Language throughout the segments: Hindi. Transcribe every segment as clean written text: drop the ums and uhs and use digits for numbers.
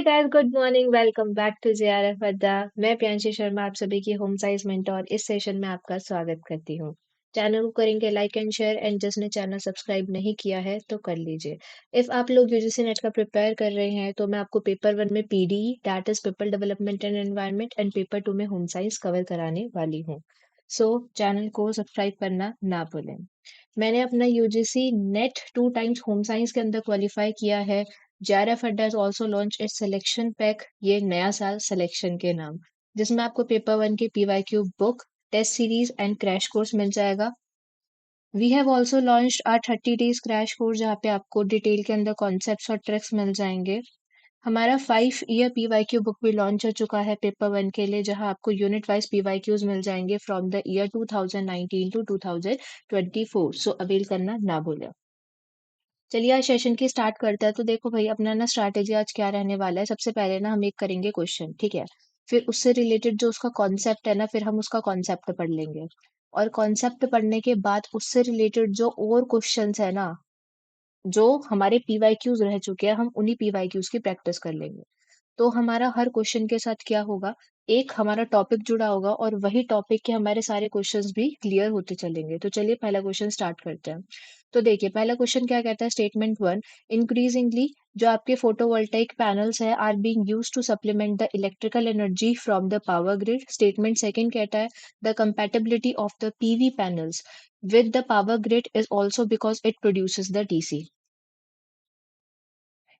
Hi guys, good morning. Welcome back to JRF Adda. मैं प्रियांशी शर्मा आप सभी की होम साइंस मेंटोर इस सेशन में आपका स्वागत करती हूँ। चैनल को करेंगे लाइक एंड शेयर, एंड जिसने चैनल सब्सक्राइब नहीं किया है तो कर लीजिए। इफ आप लोग यूजीसी नेट का प्रिपेयर कर रहे हैं तो मैं आपको पेपर 1 में PD that is people development and environment and paper 2 में होम साइंस कवर कराने वाली हूँ। सो चैनल को सब्सक्राइब करना ना भूलें। मैंने अपना UGC net 2 times home science के अंदर क्वालिफाई किया है। जेआरएफ अड्डा has also launched its selection pack, ये नया साल सिलेक्शन के नाम, जिसमें आपको पेपर 1 की PYQ book, test series and crash course मिल जाएगा। We have also launched our 30 days crash course, जहाँ पे आपको डिटेल के अंदर कॉन्सेप्ट्स और ट्रिक्स मिल जाएंगे। हमारा 5 ईयर पीवाईक्यू बुक भी लॉन्च हो चुका है पेपर 1 के लिए, जहां आपको यूनिट वाइज पीवाईक्यूज मिल जाएंगे from the year 2019 to 2024। So avail करना ना भूलें। चलिए आज सेशन की स्टार्ट करते हैं। तो देखो भाई, अपना ना स्ट्रैटेजी आज क्या रहने वाला है। सबसे पहले ना हम एक करेंगे क्वेश्चन, ठीक है। फिर उससे रिलेटेड जो उसका कॉन्सेप्ट है ना, फिर हम उसका कॉन्सेप्ट पढ़ लेंगे। और कॉन्सेप्ट पढ़ने के बाद उससे रिलेटेड जो और क्वेश्चंस है ना, जो हमारे पीवाईक्यूज रह चुके हैं, हम उन्हीं पीवाईक्यूज की प्रैक्टिस कर लेंगे। तो हमारा हर क्वेश्चन के साथ क्या होगा, एक हमारा टॉपिक जुड़ा होगा और वही टॉपिक के हमारे सारे क्वेश्चंस भी क्लियर होते चलेंगे। तो चलिए पहला क्वेश्चन स्टार्ट करते हैं। तो देखिए पहला क्वेश्चन क्या कहता है, स्टेटमेंट 1। इंक्रीजिंगली जो आपके फोटोवोल्टाइक पैनल्स है are being used to supplement the electrical energy from the power grid. Statement second कहता है the compatibility of the PV panels with the power grid is also because it produces the DC.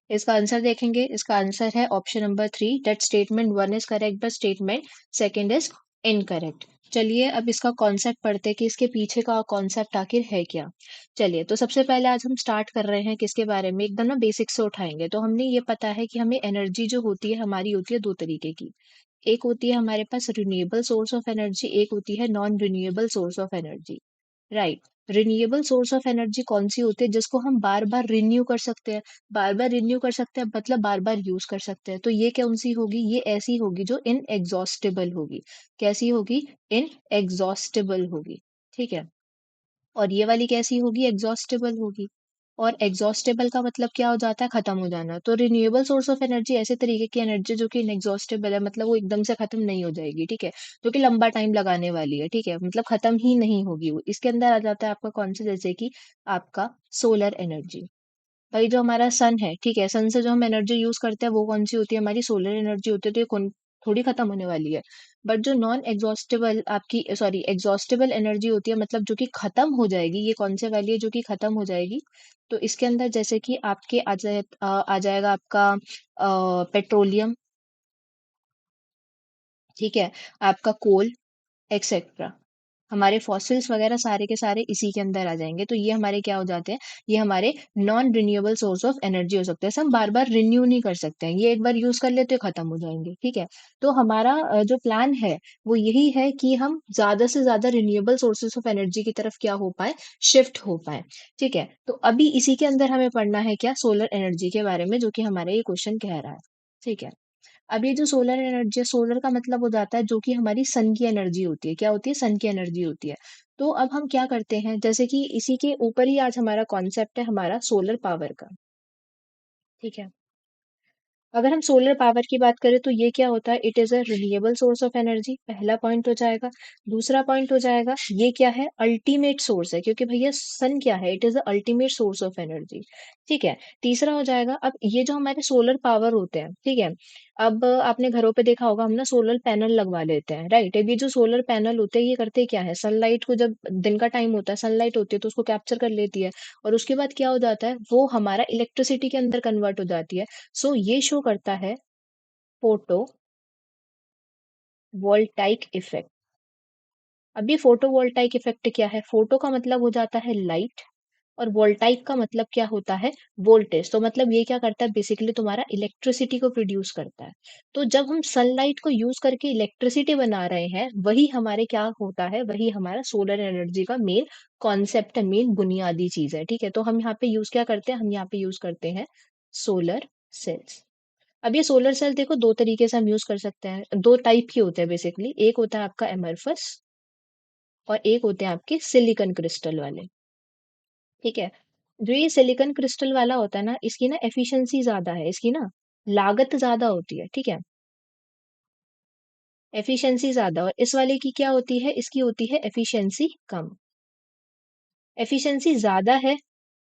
इसका आंसर देखेंगे। इसका आंसर है option number 3, that statement 1 is correct but statement second is incorrect. चलिए अब इसका कॉन्सेप्ट पढ़ते हैं कि इसके पीछे का कॉन्सेप्ट आखिर है क्या। चलिए तो सबसे पहले आज हम स्टार्ट कर रहे हैं किसके बारे में, एकदम ना बेसिक से उठाएंगे। तो हमने ये पता है कि हमें एनर्जी जो होती है हमारी होती है दो तरीके की। एक होती है हमारे पास रिन्यूएबल सोर्स ऑफ एनर्जी, एक होती है non renewable source of energy. Right. Renewable source of energy कौन सी होती है, जिसको हम बार बार रिन्यू कर सकते हैं। बार बार रिन्यू कर सकते हैं मतलब बार बार यूज कर सकते हैं। तो ये कौन सी होगी, ये ऐसी होगी जो इन एग्जॉस्टेबल होगी। कैसी होगी, इन एग्जॉस्टेबल होगी। ठीक है। और ये वाली कैसी होगी, एग्जॉस्टेबल होगी। और एग्जॉस्टेबल का मतलब क्या हो जाता है, खत्म हो जाना। तो रिन्यूएबल सोर्स ऑफ एनर्जी ऐसे तरीके की एनर्जी जो कि इनएग्जॉस्टेबल है, मतलब वो एकदम से खत्म नहीं हो जाएगी, ठीक है। जो कि लंबा टाइम लगाने वाली है, ठीक है, मतलब खत्म ही नहीं होगी वो। इसके अंदर आ जाता है आपका कौन सा, जैसे कि आपका सोलर एनर्जी। भाई जो हमारा सन है, ठीक है, सन से जो हम एनर्जी यूज करते हैं वो कौन सी होती है, हमारी सोलर एनर्जी होती है। तो ये थोड़ी खत्म होने वाली है। बट जो नॉन एग्जॉस्टेबल आपकी सॉरी एग्जॉस्टेबल एनर्जी होती है, मतलब जो कि खत्म हो जाएगी, ये कौन से वाली है जो कि खत्म हो जाएगी। तो इसके अंदर जैसे कि आपके आ जाएगा आपका पेट्रोलियम, ठीक है, आपका कोल, एक्सेट्रा। हमारे फॉसिल्स वगैरह सारे के सारे इसी के अंदर आ जाएंगे। तो ये हमारे क्या हो जाते हैं, ये हमारे non renewable source of energy हो सकते हैं। हम बार बार रिन्यू नहीं कर सकते हैं, ये एक बार यूज कर लेते हैं खत्म हो जाएंगे, ठीक है। तो हमारा जो प्लान है वो यही है कि हम ज्यादा से ज्यादा रिन्यूएबल सोर्सेस ऑफ एनर्जी की तरफ क्या हो पाए, शिफ्ट हो पाए। ठीक है। तो अभी इसी के अंदर हमें पढ़ना है क्या, सोलर एनर्जी के बारे में, जो कि हमारा ये क्वेश्चन कह रहा है। ठीक है। अब ये जो सोलर एनर्जी है, सोलर का मतलब हो जाता है जो कि हमारी सन की एनर्जी होती है। क्या होती है, सन की एनर्जी होती है। तो अब हम क्या करते हैं, जैसे कि इसी के ऊपर ही आज हमारा कॉन्सेप्ट है हमारा सोलर पावर का। ठीक है। अगर हम सोलर पावर की बात करें तो ये क्या होता है, it is a renewable source of energy, पहला पॉइंट हो जाएगा। दूसरा पॉइंट हो जाएगा, ये क्या है, अल्टीमेट सोर्स है, क्योंकि भैया सन क्या है, it is a ultimate source of energy. ठीक है। तीसरा हो जाएगा, अब ये जो हमारे सोलर पावर होते हैं, ठीक है, अब आपने घरों पे देखा होगा हम ना सोलर पैनल लगवा लेते हैं, राइट। अब ये जो सोलर पैनल होते हैं ये करते क्या है, सनलाइट को, जब दिन का टाइम होता है सनलाइट होती है तो उसको कैप्चर कर लेती है। और उसके बाद क्या हो जाता है, वो हमारा इलेक्ट्रिसिटी के अंदर कन्वर्ट हो जाती है। सो ये शो करता है फोटो वोल्टाइक इफेक्ट। अब ये फोटो वोल्टाइक इफेक्ट क्या है, फोटो का मतलब हो जाता है लाइट, और वोल्टाइक का मतलब क्या होता है, वोल्टेज। तो मतलब ये क्या करता है, बेसिकली तुम्हारा इलेक्ट्रिसिटी को प्रोड्यूस करता है। तो जब हम सनलाइट को यूज करके इलेक्ट्रिसिटी बना रहे हैं, वही हमारे क्या होता है, वही हमारा सोलर एनर्जी का मेन कॉन्सेप्ट है, मेन बुनियादी चीज है। ठीक है। तो हम यहाँ पे यूज क्या करते हैं, हम यहाँ पे यूज करते हैं सोलर सेल्स। अब ये सोलर सेल देखो दो तरीके से हम यूज कर सकते हैं, दो टाइप के होते हैं बेसिकली। एक होता है आपका एमरफस, और एक होते हैं आपके सिलिकॉन क्रिस्टल वाले। ठीक है। जो ये सिलिकॉन क्रिस्टल वाला होता है ना, इसकी ना एफिशिएंसी ज्यादा है इसकी ना, लागत ज़्यादा होती है, ठीक है? एफिशिएंसी ज़्यादा और इस वाले की क्या होती है? इसकी होती है एफिशिएंसी कम। एफिशिएंसी ज़्यादा है,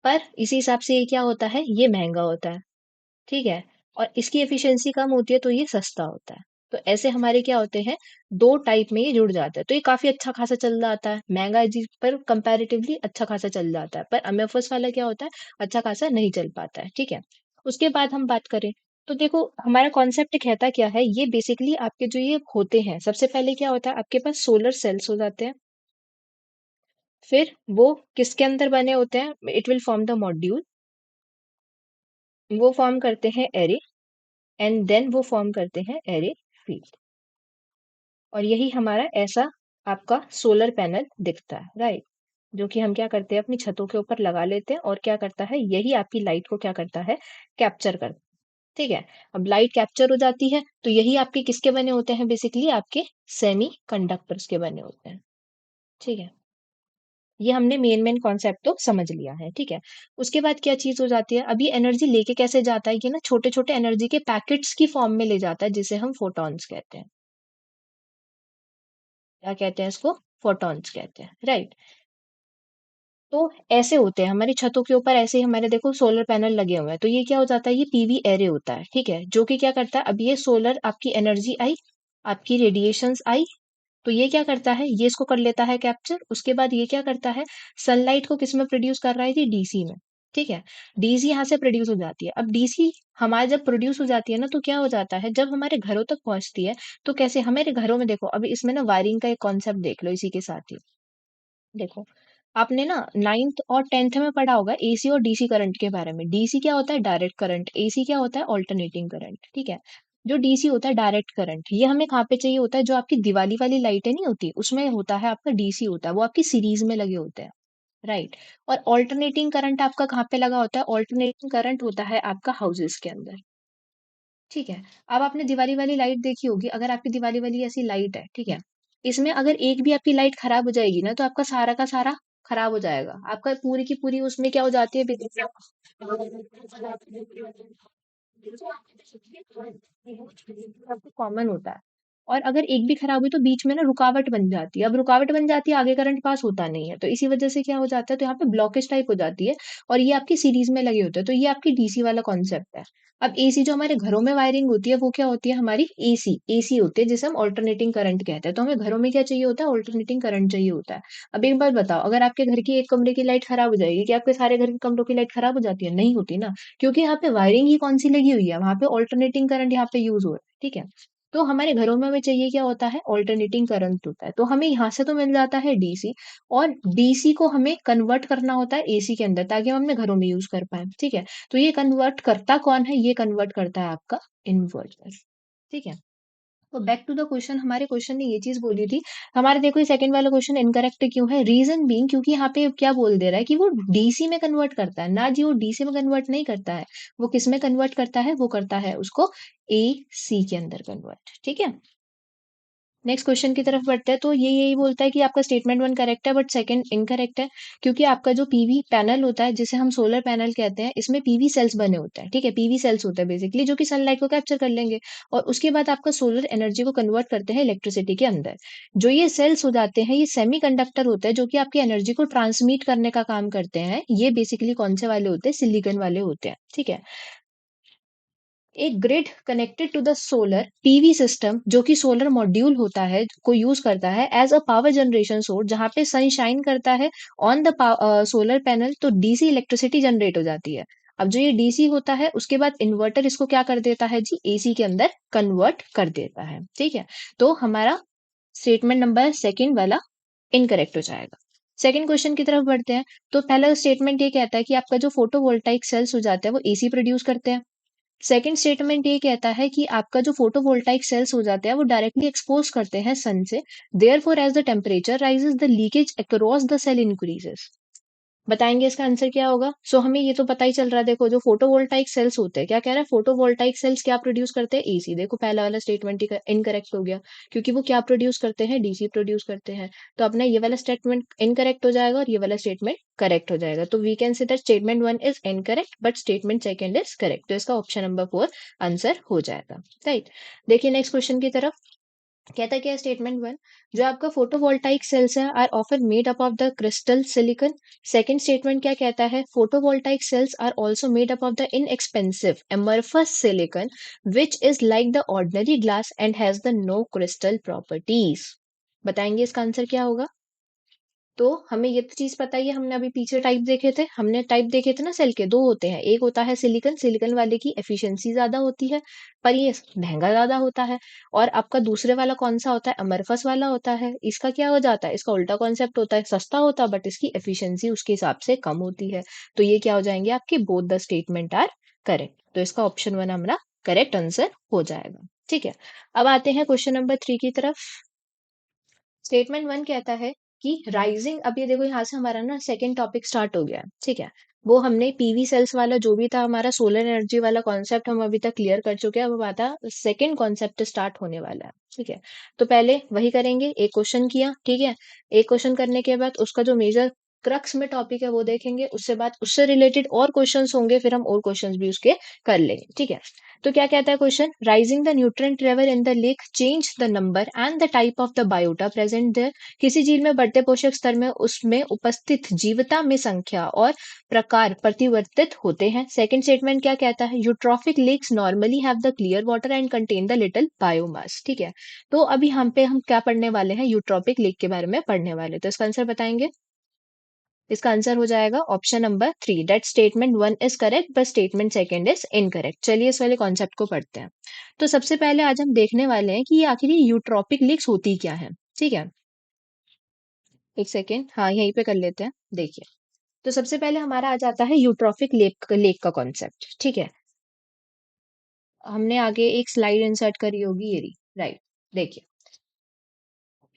पर इसी हिसाब से ये क्या होता है? ये महँगा होता है, ठीक है? और इसकी एफिशिएंसी कम होती है, तो ये सस्ता होता है। तो ऐसे हमारे क्या होते हैं, 2 टाइप में ये जुड़ जाता है। तो ये काफ़ी अच्छा खासा चल जाता है, महँगा जी पर कंपैरेटिवली अच्छा खासा चल जाता है। पर अमेफर्स वाला क्या होता है, अच्छा खासा नहीं चल पाता है, ठीक है? उसके बाद हम बात करें, तो देखो हमारा कॉन्सेप्ट कहता क्या है, ये बेसिकली आपके जो ये होते हैं, सबसे पहले क्या होता है, आपके पास सोलर सेल्स हो जाते हैं। फिर वो किसके अंदर बने होते हैं, it will form the module. वो फॉर्म करते हैं एरे एंड देन वो फॉर्म करते हैं एरे फील्ड। और यही हमारा ऐसा आपका सोलर पैनल दिखता है, राइट? जो कि हम क्या करते हैं, अपनी छतों के ऊपर लगा लेते हैं और क्या करता है, यही आपकी लाइट को क्या करता है, कैप्चर करता है। ठीक है? अब लाइट कैप्चर हो जाती है, तो यही आपके किसके बने होते हैं, बेसिकली आपके सेमी कंडक्टर्स के बने होते हैं। ठीक है? ये हमने मेन कॉन्सेप्ट तो समझ लिया है, ठीक है? उसके बाद क्या चीज़ हो जाती है, अब ये एनर्जी लेके कैसे जाता है, ये ना छोटे-छोटे एनर्जी के पैकेट्स की फॉर्म में ले जाता है, जिसे हम फोटॉन्स कहते हैं। क्या कहते हैं इसको? फोटॉन्स कहते हैं, राइट? तो ऐसे होते हैं हमारी छतों के ऊपर, ऐसे ही हमारे देखो सोलर पैनल लगे हुए हैं, तो ये क्या हो जाता है, ये पीवी एरे होता है, ठीक है? जो कि क्या करता है, अब ये सोलर आपकी एनर्जी आई, आपकी रेडिएशंस आई, तो ये क्या करता है, ये इसको कर लेता है कैप्चर। उसके बाद ये क्या करता है, सनलाइट को किस में प्रोड्यूस कर रहा है, ये डीसी में, ठीक है? डीसी यहाँ से प्रोड्यूस हो जाती है। अब डीसी हमारे जब प्रोड्यूस हो जाती है ना, तो क्या हो जाता है, जब हमारे घरों तक पहुंचती है, तो कैसे हमारे घरों में देखो, अभी इसमें ना वायरिंग का एक कॉन्सेप्ट देख लो इसी के साथ ही। देखो, आपने ना 9th और 10th में पढ़ा होगा एसी और डीसी करंट के बारे में। डीसी क्या होता है, डायरेक्ट करंट। एसी क्या होता है, ऑल्टरनेटिंग करंट, ठीक है? जो डीसी होता है, डायरेक्ट करंट, ये हमें कहाँ पे चाहिए होता है, जो आपकी दिवाली वाली लाइटें नहीं होती, उसमें होता है आपका डीसी होता है, वो आपकी सीरीज में लगे होते हैं, राइट? और ऑल्टरनेटिंग करंट आपका कहाँ पे लगा होता है, ऑल्टरनेटिंग करंट होता है आपका हाउसेस के अंदर, ठीक है? अब आपने दिवाली वाली लाइट देखी होगी, अगर आपकी दिवाली वाली ऐसी लाइट है, ठीक है? इसमें अगर एक भी आपकी लाइट खराब हो जाएगी ना, तो आपका सारा का सारा खराब हो जाएगा। आपका पूरी की पूरी उसमें क्या हो जाती है, बिजली कॉमन होता है। और अगर एक भी खराब हुई तो बीच में ना रुकावट बन जाती है। अब रुकावट बन जाती है, आगे करंट पास होता नहीं है। तो इसी वजह से क्या हो जाता है, तो यहाँ पे ब्लॉकेज टाइप हो जाती है और ये आपकी सीरीज में लगे होते हैं। तो ये आपकी डीसी वाला कॉन्सेप्ट है। अब एसी जो हमारे घरों में वायरिंग होती है, वो क्या होती है, हमारी एसी एसी होती है, जिसे हम ऑल्टरनेटिंग करंट कहते हैं। तो हमें घरों में क्या चाहिए होता है, ऑल्टरनेटिंग करंट चाहिए होता है। अब एक बात बताओ, अगर आपके घर की एक कमरे की लाइट खराब हो जाएगी, क्या आपके सारे घर के कमरों की लाइट खराब हो जाती है? नहीं होती ना, क्योंकि यहाँ पे वायरिंग ही कौन सी लगी हुई है, वहां पे ऑल्टरनेटिंग करंट यहाँ पे यूज हो रहा है, ठीक है? तो हमारे घरों में हमें चाहिए क्या होता है, ऑल्टरनेटिंग करंट होता है। तो हमें यहाँ से तो मिल जाता है डीसी, और डीसी को हमें कन्वर्ट करना होता है एसी के अंदर, ताकि हम अपने घरों में यूज कर पाए, ठीक है? तो ये कन्वर्ट करता कौन है, ये कन्वर्ट करता है आपका इन्वर्टर, ठीक है? तो बैक टू द क्वेश्चन, हमारे क्वेश्चन ने ये चीज बोली थी, हमारे देखो ये सेकंड वाला क्वेश्चन इनकरेक्ट क्यों है, रीजन बीइंग, क्योंकि यहाँ पे क्या बोल दे रहा है कि वो डीसी में कन्वर्ट करता है ना जी, वो डीसी में कन्वर्ट नहीं करता है। वो किस में कन्वर्ट करता है, वो करता है उसको एसी के अंदर कन्वर्ट, ठीक है? नेक्स्ट क्वेश्चन की तरफ बढ़ते हैं, तो ये यही बोलता है कि आपका स्टेटमेंट वन करेक्ट है बट सेकंड इनकरेक्ट है, क्योंकि आपका जो पीवी पैनल होता है, जिसे हम सोलर पैनल कहते हैं, इसमें पीवी सेल्स बने होते हैं, ठीक है? पीवी सेल्स होता है बेसिकली, जो कि सनलाइट को कैप्चर कर लेंगे और उसके बाद आपका सोलर एनर्जी को कन्वर्ट करते हैं इलेक्ट्रिसिटी के अंदर। जो ये सेल्स हो जाते हैं, ये सेमी कंडक्टर होते हैं, जो कि आपकी एनर्जी को ट्रांसमिट करने का काम करते हैं। ये बेसिकली कौन से वाले होते हैं, सिलिकॉन वाले होते हैं, ठीक है? एक grid connected to the solar PV system, जो कि सोलर मॉड्यूल होता है, को यूज करता है as a power generation source, जहां पे सनशाइन करता है ऑन द सोलर पैनल, तो डीसी इलेक्ट्रिसिटी जनरेट हो जाती है। अब जो ये डीसी होता है, उसके बाद इन्वर्टर इसको क्या कर देता है जी, एसी के अंदर कन्वर्ट कर देता है, ठीक है? तो हमारा स्टेटमेंट नंबर सेकंड वाला इनकरेक्ट हो जाएगा। सेकंड क्वेश्चन की तरफ बढ़ते हैं, तो पहला स्टेटमेंट ये कहता है कि आपका जो फोटोवोल्टाइक सेल्स हो जाते हैं, वो एसी प्रोड्यूस करते हैं। सेकंड स्टेटमेंट ये कहता है कि आपका जो फोटोवोल्टाइक सेल्स हो जाते हैं, वो डायरेक्टली एक्सपोज करते हैं सन से, therefore as the temperature rises the leakage across the cell increases. बताएंगे इसका आंसर क्या होगा? सो हमें ये तो पता ही चल रहा है, देखो जो फोटोवोल्टाइक सेल्स होते हैं, क्या कह रहा है, फोटोवोल्टाइक सेल्स क्या प्रोड्यूस करते हैं? एसी। देखो पहला वाला स्टेटमेंट ही इनकरेक्ट हो गया, क्योंकि वो क्या प्रोड्यूस करते हैं? डीसी प्रोड्यूस करते हैं। तो अपना ये वाला स्टेटमेंट इनकरेक्ट हो जाएगा और ये वाला स्टेटमेंट करेक्ट हो जाएगा। तो we can say that statement one is incorrect but statement second is correct. तो इसका ऑप्शन नंबर फोर आंसर हो जाएगा। राइट। देखिए नेक्स्ट क्वेश्चन की तरफ। कहता क्या है स्टेटमेंट वन, जो आपका फोटोवोल्टाइक सेल्स है are often made up of the crystal silicon. Second statement क्या कहता है, photovoltaic cells are also made up of the inexpensive amorphous silicon which is like the ordinary glass and has the no crystal properties। बताएंगे इसका आंसर क्या होगा? तो हमें ये तो चीज पता ही है, हमने अभी पीछे टाइप देखे थे, हमने टाइप देखे थे ना सेल के, दो होते हैं, एक होता है सिलिकॉन, सिलिकॉन वाले की एफिशिएंसी ज्यादा होती है पर ये महंगा ज्यादा होता है। और आपका दूसरे वाला कौन सा होता है? अमरफस वाला होता है। इसका क्या हो जाता है, इसका उल्टा कॉन्सेप्ट होता है, सस्ता होता है बट इसकी एफिशिएंसी उसके हिसाब से कम होती है। तो ये क्या हो जाएंगे आपके, both the statement are correct. तो इसका ऑप्शन वन हमारा करेक्ट आंसर हो जाएगा। ठीक है। अब आते हैं क्वेश्चन नंबर थ्री की तरफ। स्टेटमेंट वन कहता है कि राइजिंग, अब ये देखो यहाँ से हमारा ना सेकंड टॉपिक स्टार्ट हो गया है। ठीक है। वो हमने पीवी सेल्स वाला जो भी था हमारा सोलर एनर्जी वाला कॉन्सेप्ट हम अभी तक क्लियर कर चुके हैं। अब आता सेकंड कॉन्सेप्ट स्टार्ट होने वाला है। ठीक है। तो पहले वही करेंगे, एक क्वेश्चन किया, ठीक है। एक क्वेश्चन करने के बाद उसका जो मेजर क्रक्स में टॉपिक है वो देखेंगे, उससे बाद उससे रिलेटेड और क्वेश्चंस होंगे, फिर हम और क्वेश्चंस भी उसके कर लेंगे। ठीक है। तो क्या कहता है question, rising the nutrient level in the lake change the number and the type of the biota present there. किसी झील में बढ़ते पोषक स्तर में उसमें उपस्थित जीवता में संख्या और प्रकार परिवर्तित होते हैं। सेकंड स्टेटमेंट क्या कहता है, eutrophic lakes normally have the clear water and contain the little biomass. ठीक है। तो अभी हम क्या पढ़ने वाले हैं, यूट्रॉपिक लेक के बारे में पढ़ने वाले हैं। तो इसका आंसर बताएंगे। इसका आंसर हो जाएगा option number three, that statement one is correct but statement second is incorrect. चलिए इस वाले कॉन्सेप्ट को पढ़ते हैं। तो सबसे पहले आज हम देखने वाले हैं कि ये आखिर ये यूट्रॉपिक लीक्स होती क्या है। ठीक है। एक सेकेंड, हाँ यहीं पे कर लेते हैं। देखिए, तो सबसे पहले हमारा आ जाता है यूट्रॉफिक लेक लेक का कॉन्सेप्ट। ठीक है। हमने आगे एक स्लाइड इंसर्ट करी होगी, ये रही। राइट। देखिए,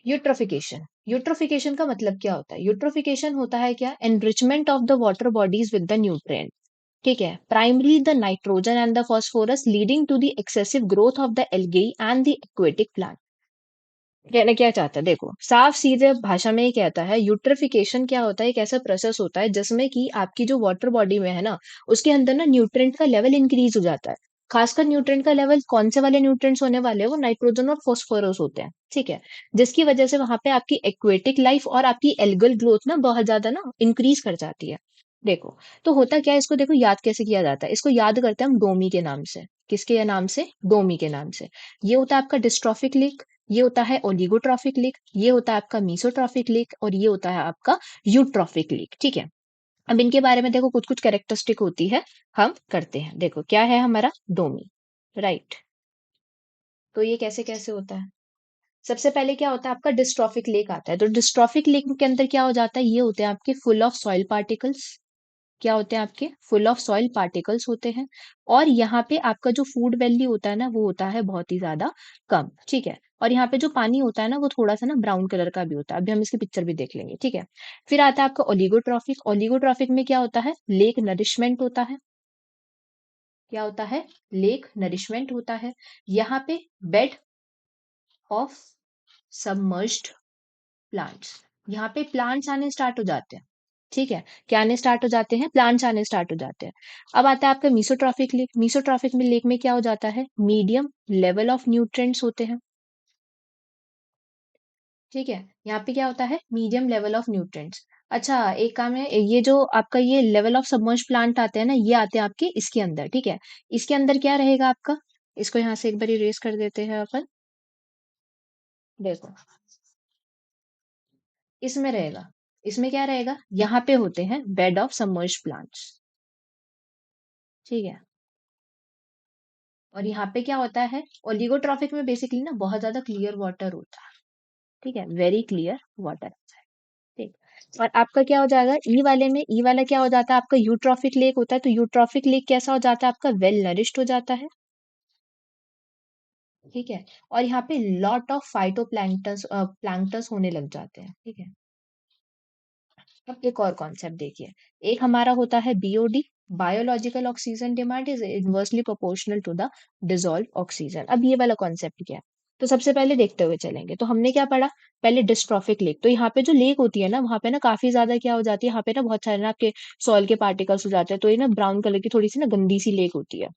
यूट्रोफिकेशन। यूट्रोफिकेशन का मतलब क्या होता है? यूट्रोफिकेशन होता है क्या, enrichment of the water bodies with the nutrient. ठीक है। Primary the nitrogen and the phosphorus leading to the excessive growth of the algae and the aquatic plant. कहना क्या चाहता है, देखो साफ सीधे भाषा में ही कहता है, यूट्रिफिकेशन क्या होता है, एक ऐसा प्रोसेस होता है जिसमें कि आपकी जो वाटर बॉडी में है ना, उसके अंदर ना न्यूट्रिएंट का लेवल इंक्रीज हो जाता है। खासकर न्यूट्रिएंट का लेवल कौन से वाले न्यूट्रिएंट्स होने वाले हैं, वो नाइट्रोजन और फॉस्फोरस होते हैं। ठीक है। जिसकी वजह से वहां पे आपकी एक्वेटिक लाइफ और आपकी एल्गल ग्रोथ ना बहुत ज्यादा ना इंक्रीज कर जाती है। देखो, तो होता क्या है, इसको देखो याद कैसे किया जाता है, इसको याद करते हैं हम डोमी के नाम से। किसके नाम से? डोमी के नाम से। ये होता है आपका डिस्ट्रॉफिक लिक, ये होता है ओलिगोट्रॉफिक लीक, ये होता है आपका मीसोट्रॉफिक लीक और ये होता है आपका यूट्रॉफिक लीक। ठीक है। अब इनके बारे में देखो कुछ कुछ कैरेक्टरिस्टिक होती है, हम करते हैं। देखो क्या है हमारा डोमी। राइट। तो ये कैसे कैसे होता है, सबसे पहले क्या होता है आपका डिस्ट्रॉफिक लेक आता है। तो डिस्ट्रॉफिक लेक के अंदर क्या हो जाता है, ये होते हैं आपके फुल ऑफ सॉइल पार्टिकल्स। क्या होते हैं आपके? फुल ऑफ सॉइल पार्टिकल्स होते हैं। और यहाँ पे आपका जो फूड वैल्यू होता है ना, वो होता है बहुत ही ज्यादा कम। ठीक है। और यहाँ पे जो पानी होता है ना, वो थोड़ा सा ना ब्राउन कलर का भी होता है, अभी हम इसकी पिक्चर भी देख लेंगे। ठीक है। फिर आता है आपका ओलिगोट्रॉफिक। ओलिगोट्रॉफिक में क्या होता है, लेक नरिशमेंट होता है। क्या होता है? लेक नरिशमेंट होता है। यहाँ पे बेड ऑफ सबमर्ज्ड प्लांट्स, यहाँ पे प्लांट्स आने स्टार्ट हो जाते हैं। ठीक है। क्या आने स्टार्ट हो जाते हैं? प्लांट्स आने स्टार्ट हो जाते हैं। अब आता है आपका मीसोट्रॉफिक लेक। मीसोट्रॉफिक में लेक में क्या हो जाता है, मीडियम लेवल ऑफ न्यूट्रिएंट्स होते हैं। ठीक है। यहाँ पे क्या होता है, मीडियम लेवल ऑफ न्यूट्रिएंट्स। अच्छा एक काम है, ये जो आपका ये लेवल ऑफ सबमर्ज प्लांट आते हैं ना, ये आते हैं आपके इसके अंदर। ठीक है। इसके अंदर क्या रहेगा आपका, इसको यहाँ से एक बार इरेज कर देते हैं अपन। देखो, इसमें रहेगा, इसमें क्या रहेगा, यहाँ पे होते हैं बेड ऑफ सबमर्ज प्लांट्स। ठीक है। और यहाँ पे क्या होता है, ओलिगोट्रॉफिक में बेसिकली ना बहुत ज्यादा क्लियर वाटर होता है। ठीक है, वेरी क्लियर वाटर। ठीक। और आपका क्या हो जाएगा, ई वाले में, ई वाला क्या हो जाता है आपका, यूट्रॉफिक लेक होता है। तो यूट्रॉफिक लेक कैसा हो जाता है आपका, वेल नरिश्ड हो जाता है। ठीक है। और यहाँ पे लॉट ऑफ फाइटो प्लैंक्टस प्लैंक्टस होने लग जाते हैं। ठीक है। अब एक और कॉन्सेप्ट देखिए, एक हमारा होता है BOD, biological oxygen demand is inversely proportional to the dissolve oxygen. अब ये वाला कॉन्सेप्ट क्या है? तो सबसे पहले देखते हुए चलेंगे। तो हमने क्या पढ़ा? पहले डिस्ट्रॉफिक लेक। तो यहाँ पे जो लेक होती है ना, वहाँ पे ना काफ़ी ज़्यादा क्या हो जाती है, यहाँ पे ना बहुत सारे ना आपके सॉइल के पार्टिकल्स हो जाते हैं। तो ये ना ब्राउन कलर की थोड़ी-सी ना गंदी सी लेक होती है।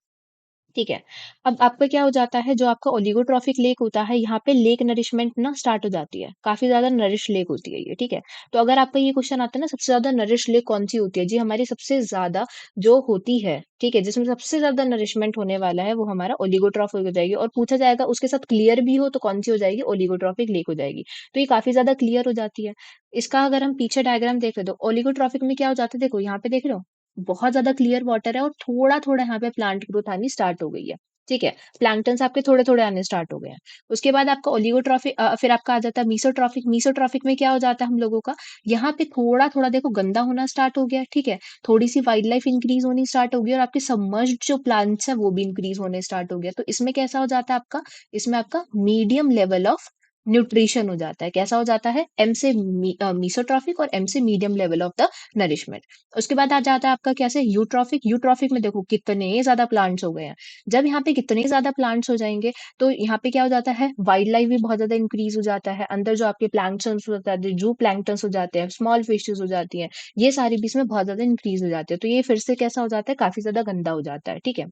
ठीक है। अब आपका क्या हो जाता है, जो आपका ओलिगोट्रॉफिक लेक होता है, यहाँ पे लेक नरिशमेंट ना स्टार्ट हो जाती है। काफ़ी ज़्यादा नरिश लेक होती है ये, ठीक है। तो अगर आपका ये क्वेश्चन आता है ना, सबसे ज़्यादा नरिश लेक कौन-सी होती है? जी, हमारी सबसे ज़्यादा जो होती है, ठीक है, जिसमें सबसे ज़्यादा नरिशमेंट होने वाला है, वो हमारा ओलिगोट्रॉफिक हो जाएगी। और पूछा जाएगा उसके साथ क्लियर भी हो, तो कौन-सी हो जाएगी? ओलिगोट्रॉफिक लेक हो जाएगी। तो ये काफ़ी ज़्यादा क्लियर हो जाती है। इसका अगर हम पीछे डायग्राम देखें, तो ओलिगोट्रॉफिक में क्या हो जाता है, देखो यहाँ पे देख रहे हो? बहुत ज़्यादा क्लियर वाटर है और थोड़ा-थोड़ा यहाँ पे प्लांट ग्रोथ आनी स्टार्ट हो गई है। ठीक है? प्लैंक्टन्स आपके थोड़े-थोड़े आने स्टार्ट हो गए हैं। उसके बाद आपका फिर आपका आ जाता है मीसोट्रॉफिक। मीसोट्रॉफिक में क्या हो जाता है हम लोगों का, यहाँ पे थोड़ा-थोड़ा देखो गंदा होना स्टार्ट हो गया है, ठीक है? थोड़ी-सी वाइल्ड लाइफ इंक्रीज़ होनी स्टार्ट हो गई और आपके सबमर्ज्ड जो प्लांट्स हैं वो भी इंक्रीज़ होने स्टार्ट हो गया। तो इसमें कैसा हो जाता है आपका, इसमें आपका मीडियम लेवल ऑफ न्यूट्रिशन हो जाता है। कैसा हो जाता है? मीसोट्रॉफिक और एम से medium level of the nourishment. उसके बाद आ जाता है आपका कैसे यूट्रॉफिक। यूट्रॉफिक में देखो कितने ज़्यादा प्लांट्स हो गए हैं। जब यहाँ पे कितने ज़्यादा प्लांट्स हो जाएँगे, तो यहाँ पे क्या हो जाता है, वाइल्ड लाइफ भी बहुत ज़्यादा इंक्रीज़ हो जाता है। अंदर जो आपके प्लैंक्टन्स हो जाते हैं, ज़ू प्लैंक्टन्स हो जाते हैं, स्मॉल फिशेज़ हो जाती हैं, ये सारी भी इसमें बहुत ज़्यादा इंक्रीज़ हो जाते हैं। तो ये फिर से कैसा हो जाता है, काफ़ी ज़्यादा गंदा हो जाता है, ठीक है?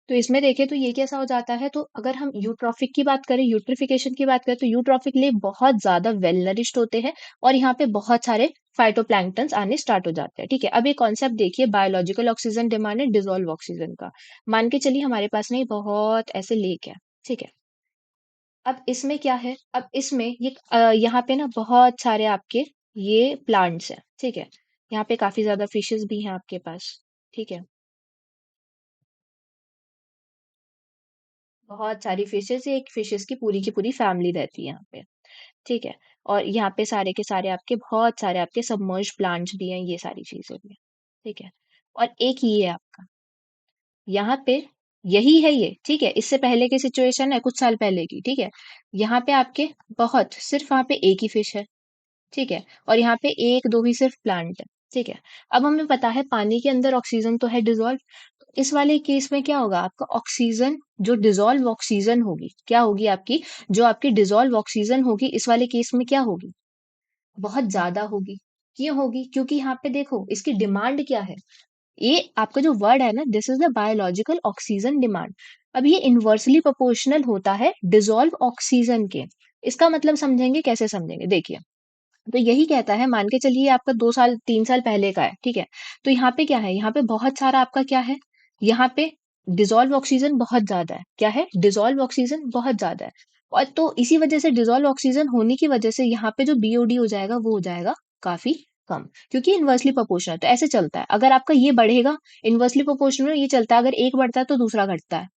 तो इसमें देखें तो ये कैसा हो जाता है, तो अगर हम यूट्रॉफिक की बात करें, यूट्रिफिकेशन की बात करें, तो यूट्रॉफिक लेक बहुत ज़्यादा वेल नरिश्ड होते हैं और यहाँ पे बहुत सारे फाइटोप्लैंक्टन्स आने स्टार्ट हो जाते हैं, ठीक है? अब एक कॉन्सेप्ट देखिए, बायोलॉजिकल ऑक्सीजन डिमांड है डिसॉल्व ऑक्सीजन का। मान के चलिए हमारे पास नहीं बहुत ऐसे लेक है, ठीक है? अब इसमें क्या है, अब इसमें यहाँ पे ना बहुत सारे आपके ये प्लांट्स हैं, ठीक है? यहाँ पे काफ़ी ज़्यादा फिशेज़ भी हैं आपके पास, ठीक है? बहुत सारी फिशेज़, एक फिशेज़ की पूरी फैमिली रहती है यहाँ पे, ठीक है? और यहाँ पे सारे के सारे आपके बहुत सारे आपके सबमर्ज्ड प्लांट्स भी हैं, ये सारी चीज़ें भी हैं, ठीक है? और एक ये है आपका, यहाँ पे यही है ये, ठीक है? इससे पहले की सिचुएशन है कुछ साल पहले की, ठीक है? यहाँ पे आपके बहुत सिर्फ़ वहाँ पे एक ही फिश है, ठीक है? और यहाँ पे 1-2 ही सिर्फ़ प्लांट है, ठीक है? अब हमें पता है पानी के अंदर ऑक्सीजन तो है डिसॉल्व, इस वाले केस में क्या होगा, आपका ऑक्सीजन जो डिसॉल्व ऑक्सीजन होगी, क्या होगी आपकी, जो आपकी डिसॉल्व ऑक्सीजन होगी, इस वाले केस में क्या होगी? बहुत ज़्यादा होगी। क्यों होगी? क्योंकि यहाँ पे देखो इसकी डिमांड क्या है? ये आपका जो वर्ड है ना, this is the biological oxygen demand. अब ये इन्वर्सली प्रोपोर्शनल होता है डिसॉल्व ऑक्सीजन के। इसका मतलब समझेंगे, कैसे समझेंगे? देखिए, तो यही कहता है, मान के चलिए आपका 2 साल 3 साल पहले का है, ठीक है? तो यहाँ पे क्या है, यहाँ पे बहुत सारा आपका क्या है, यहाँ पे डिसॉल्व ऑक्सीजन बहुत ज़्यादा है। क्या है? डिसॉल्व ऑक्सीजन बहुत ज़्यादा है। और तो इसी वजह से डिसॉल्व ऑक्सीजन होने की वजह से यहाँ पे जो बीओडी हो जाएगा, वो हो जाएगा काफ़ी कम, क्योंकि इन्वर्सली प्रोपोर्शनल तो ऐसे चलता है। अगर आपका ये बढ़ेगा, इन्वर्सली प्रोपोर्शनल ये चलता है, अगर एक बढ़ता है तो दूसरा घटता है।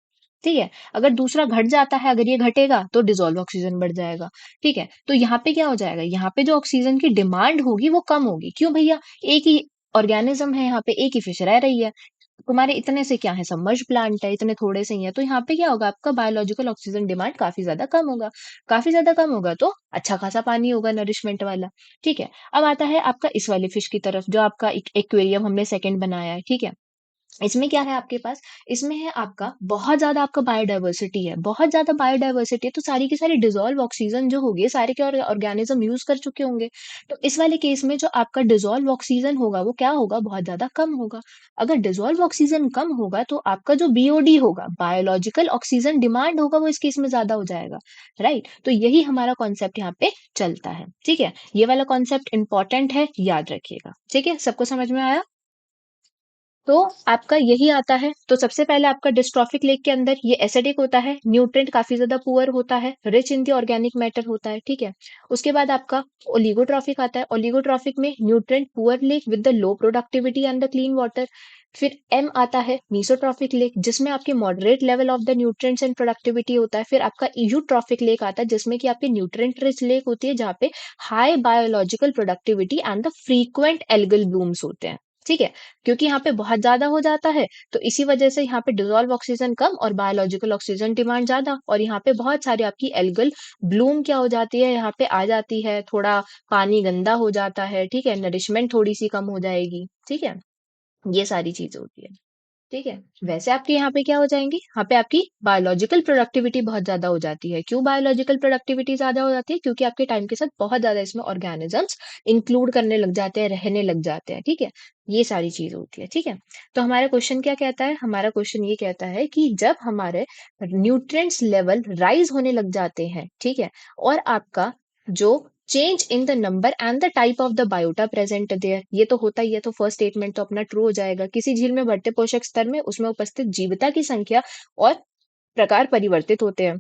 ठीक है? अगर दूसरा घट जाता है, अगर ये घटेगा तो डिसॉल्व ऑक्सीजन बढ़ जाएगा, ठीक है? तो यहाँ पे क्या हो जाएगा, यहाँ पे जो ऑक्सीजन की डिमांड होगी वो कम होगी। क्यों भैया? एक ही ऑर्गेनिज्म है यहाँ पे, एक ही फिश रह रही है। तुम्हारे इतने से क्या है, सबमर्ज्ड प्लांट है, इतने थोड़े से ही है, तो यहाँ पे क्या होगा, आपका बायोलॉजिकल ऑक्सीजन डिमांड काफ़ी ज़्यादा कम होगा। काफ़ी ज़्यादा कम होगा तो अच्छा खासा पानी होगा नरिशमेंट वाला, ठीक है? अब आता है आपका इस वाले फिश की तरफ, जो आपका एक एक्वेरियम हमने सेकंड बनाया है, ठीक है? इसमें क्या है आपके पास, इसमें है आपका बहुत ज़्यादा आपका बायोडायवर्सिटी है, बहुत ज़्यादा बायोडायवर्सिटी है, तो सारी की सारी डिसॉल्व ऑक्सीजन जो होगी, सारे के ऑर्गेनिज्म यूज़ कर चुके होंगे। तो इस वाले केस में जो आपका डिसॉल्व ऑक्सीजन होगा, वो क्या होगा, बहुत ज़्यादा कम होगा। अगर डिसॉल्व ऑक्सीजन कम होगा, तो आपका जो बीओडी होगा, बायोलॉजिकल ऑक्सीजन डिमांड होगा, वो इस केस में ज़्यादा हो जाएगा, राइट? तो यही हमारा कॉन्सेप्ट यहाँ पे चलता है, ठीक है? ये वाला कॉन्सेप्ट इंपॉर्टेंट है, याद रखिएगा, ठीक है? सबको समझ में आया? तो आपका यही आता है। तो सबसे पहले आपका डिस्ट्रॉफिक लेग के अंदर ये एसिडिक होता है, न्यूट्रिएंट काफ़ी ज़्यादा पुअर होता है, rich in the organic matter होता है, ठीक है? उसके बाद आपका ओलिगोट्रॉफिक आता है। ओलिगोट्रॉफिक में nutrient poor leg with the low productivity and the clean water. फिर एम आता है मीसोट्रॉफिक लेग, जिसमें आपके moderate level of the nutrients and productivity होता है। फिर आपका यूट्रॉफिक लेग आता है, जिसमें कि आपकी न्यूट्रिएंट रिच लेग होती है, जहाँ पे high biological productivity and the frequent algal blooms होते हैं। ठीक है? क्योंकि यहाँ पे बहुत ज़्यादा हो जाता है, तो इसी वजह से यहाँ पे डिसॉल्व ऑक्सीजन कम और बायोलॉजिकल ऑक्सीजन डिमांड ज़्यादा, और यहाँ पे बहुत सारी आपकी एल्गल ब्लूम क्या हो जाती है, यहाँ पे आ जाती है, थोड़ा पानी गंदा हो जाता है, ठीक है? नरिशमेंट थोड़ी-सी कम हो जाएगी, ठीक है? ये सारी चीज़ें होती है। ठीक है? वैसे आपके यहाँ पे क्या हो जाएँगी, यहाँ पे आपकी बायोलॉजिकल प्रोडक्टिविटी बहुत ज़्यादा हो जाती है। क्यों बायोलॉजिकल प्रोडक्टिविटी ज़्यादा हो जाती है? क्योंकि आपके टाइम के साथ बहुत ज़्यादा इसमें ऑर्गेनिज़म्स इंक्लूड करने लग जाते हैं, रहने लग जाते हैं, ठीक है? ये सारी चीज़ होती है, ठीक है? तो हमारा क्वेश्चन क्या कहता है? हमारा क्वेश्चन ये कहता है कि जब हमारे न्यूट्रिएंट्स लेवल राइज़ होने लग जाते हैं, ठीक है? और आपका जो change in the number and the type of the biota present there, ये तो होता ही है, तो फर्स्ट स्टेटमेंट तो अपना ट्रू हो जाएगा। किसी झील में बढ़ते पोषक स्तर में उसमें उपस्थित जीविता की संख्या और प्रकार परिवर्तित होते हैं।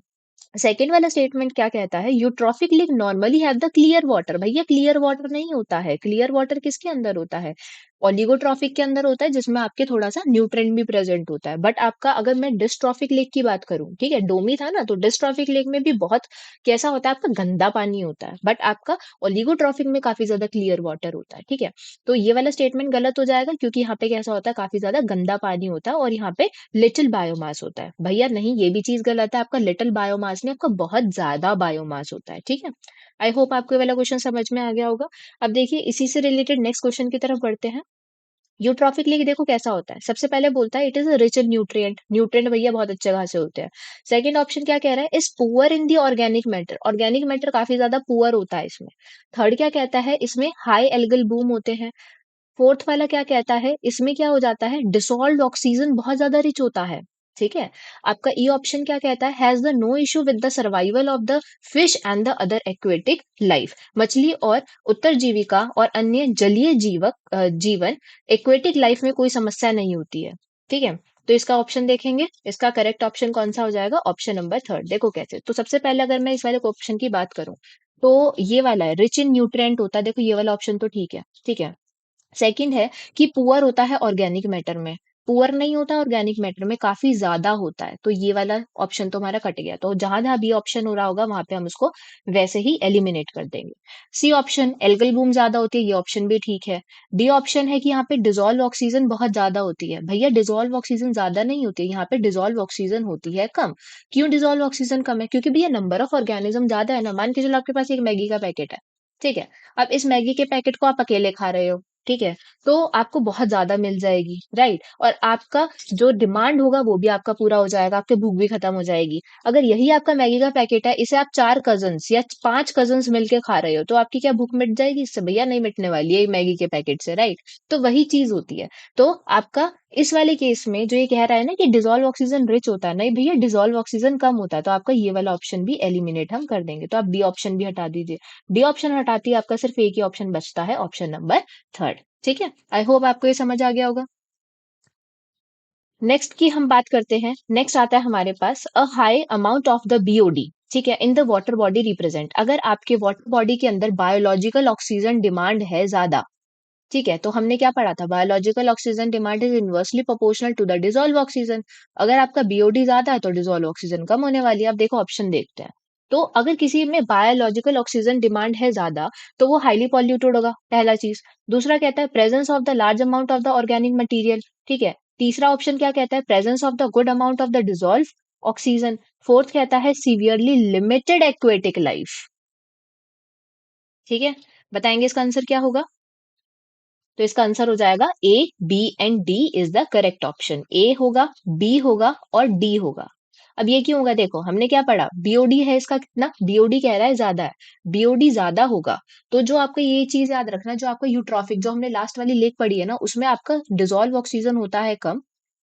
सेकंड वाला स्टेटमेंट क्या कहता है, eutrophic lake normally have the clear water. भैया क्लियर वाटर नहीं होता है, क्लियर वाटर किसके अंदर होता है, ओलिगोट्रॉफिक के अंदर होता है, जिसमें आपके थोड़ा सा न्यूट्रेंट भी प्रेजेंट होता है। बट आपका अगर मैं डिस्ट्रॉफिक लेक की बात करूं, ठीक है, डोमी था ना, तो डिस्ट्रॉफिक लेक में भी बहुत कैसा होता है, आपका गंदा पानी होता है, बट आपका ओलिगोट्रॉफिक में काफी ज्यादा क्लियर वाटर होता है, ठीक है। तो ये वाला स्टेटमेंट गलत हो जाएगा, क्योंकि यहाँ पे कैसा होता है, काफी ज्यादा गंदा पानी होता है और यहाँ पे लिटिल बायोमास होता है। भैया नहीं, ये भी चीज गलत है, आपका लिटिल बायोमास नहीं, आपका बहुत ज्यादा बायोमास होता है, ठीक है। आई होप आपको ये वाला क्वेश्चन समझ में आ गया होगा। अब देखिए इसी से रिलेटेड नेक्स्ट क्वेश्चन की तरफ बढ़ते हैं। यूट्रॉफिक लेग देखो कैसा होता है, सबसे पहले बोलता है it is rich in nutrient, nutrient भैया बहुत अच्छे खासे होते हैं। सेकंड ऑप्शन क्या कह रहा है, is poor in the organic matter, organic matter काफी ज्यादा पुअर होता है इसमें। थर्ड क्या कहता है, इसमें हाई एल्गल बूम होते हैं। फोर्थ वाला क्या कहता है, इसमें क्या हो जाता है, डिसॉल्व्ड ऑक्सीजन बहुत ज्यादा रिच होता है, ठीक है। आपका ई ऑप्शन क्या कहता है, has the no issue with the survival of the fish and the other aquatic life, मछली और उत्तर जीविका और अन्य जलीय जीवन एक्वेटिक लाइफ में कोई समस्या नहीं होती है, ठीक है। तो इसका ऑप्शन देखेंगे, इसका करेक्ट ऑप्शन कौन सा हो जाएगा, ऑप्शन नंबर थर्ड। देखो कैसे, तो सबसे पहले अगर मैं इस वाले ऑप्शन की बात करूं, तो ये वाला है रिच इन न्यूट्रिएंट होता है, देखो ये वाला ऑप्शन तो ठीक है, ठीक है। सेकंड है कि पुअर होता है ऑर्गेनिक मैटर में, पुअर नहीं होता ऑर्गेनिक मैटर में, काफी ज्यादा होता है, तो ये वाला ऑप्शन तो हमारा कट गया। तो जहां जहां बी ऑप्शन हो रहा होगा वहां पे हम उसको वैसे ही एलिमिनेट कर देंगे। सी ऑप्शन एल्गल बूम ज्यादा होती है, ये ऑप्शन भी ठीक है। डी ऑप्शन है कि यहाँ पे डिजोल्व ऑक्सीजन बहुत ज्यादा होती है, भैया डिजोल्व ऑक्सीजन ज्यादा नहीं होती है, यहाँ पे डिजोल्व ऑक्सीजन होती है कम। क्यों डिजोल्व ऑक्सीजन कम है, क्योंकि भैया नंबर ऑफ ऑर्गेनिज्म ज्यादा है ना। मान के चलो आपके पास एक मैगी का पैकेट है, ठीक है। अब इस मैगी के पैकेट को आप अकेले खा रहे हो, ठीक है, तो आपको बहुत ज्यादा मिल जाएगी, राइट, और आपका जो डिमांड होगा वो भी आपका पूरा हो जाएगा, आपकी भूख भी खत्म हो जाएगी। अगर यही आपका मैगी का पैकेट है, इसे आप 4 कजन्स या 5 कजन्स मिलके खा रहे हो, तो आपकी क्या भूख मिट जाएगी इससे, भैया नहीं मिटने वाली है मैगी के पैकेट से, राइट। तो वही चीज होती है। तो आपका इस वाले केस में जो ये कह रहा है ना कि डिजोल्व ऑक्सीजन रिच होता है, नहीं भैया डिजोल्व ऑक्सीजन कम होता है, तो आपका ये वाला ऑप्शन भी एलिमिनेट हम कर देंगे। तो आप बी ऑप्शन भी हटा दीजिए, डी ऑप्शन हटाती है, आपका सिर्फ एक ही ऑप्शन बचता है, ऑप्शन नंबर थर्ड, ठीक है। आई होप आपको ये समझ आ गया होगा। नेक्स्ट की हम बात करते हैं, नेक्स्ट आता है हमारे पास a high amount of the BOD, ठीक है, in the water body represent. अगर आपके वाटर बॉडी के अंदर बायोलॉजिकल ऑक्सीजन डिमांड है ज्यादा, ठीक है, तो हमने क्या पढ़ा था, biological oxygen demand is inversely proportional to the dissolve oxygen. अगर आपका बीओडी ज्यादा है तो डिसॉल्व ऑक्सीजन कम होने वाली है। अब देखो ऑप्शन देखते हैं। तो अगर किसी में बायोलॉजिकल ऑक्सीजन डिमांड है ज्यादा, तो वो हाईली पॉल्यूटेड होगा, पहला चीज। दूसरा कहता है presence of the large amount of the organic material, ठीक है। तीसरा ऑप्शन क्या कहता है, presence of the good amount of the dissolve oxygen. Fourth कहता है सीवियरली लिमिटेड एक्वेटिक लाइफ, ठीक है। बताएंगे इसका आंसर क्या होगा। तो इसका आंसर हो जाएगा A, B and D is the correct option. A होगा, बी होगा और डी होगा। अब ये क्यों होगा, देखो हमने क्या पढ़ा, बीओडी है इसका कितना, बीओडी कह रहा है ज्यादा है, बीओडी ज्यादा होगा, तो जो आपको ये चीज याद रखना, जो आपका यूट्रॉफिक जो हमने लास्ट वाली लेख पढ़ी है ना, उसमें आपका डिसॉल्व ऑक्सीजन होता है कम,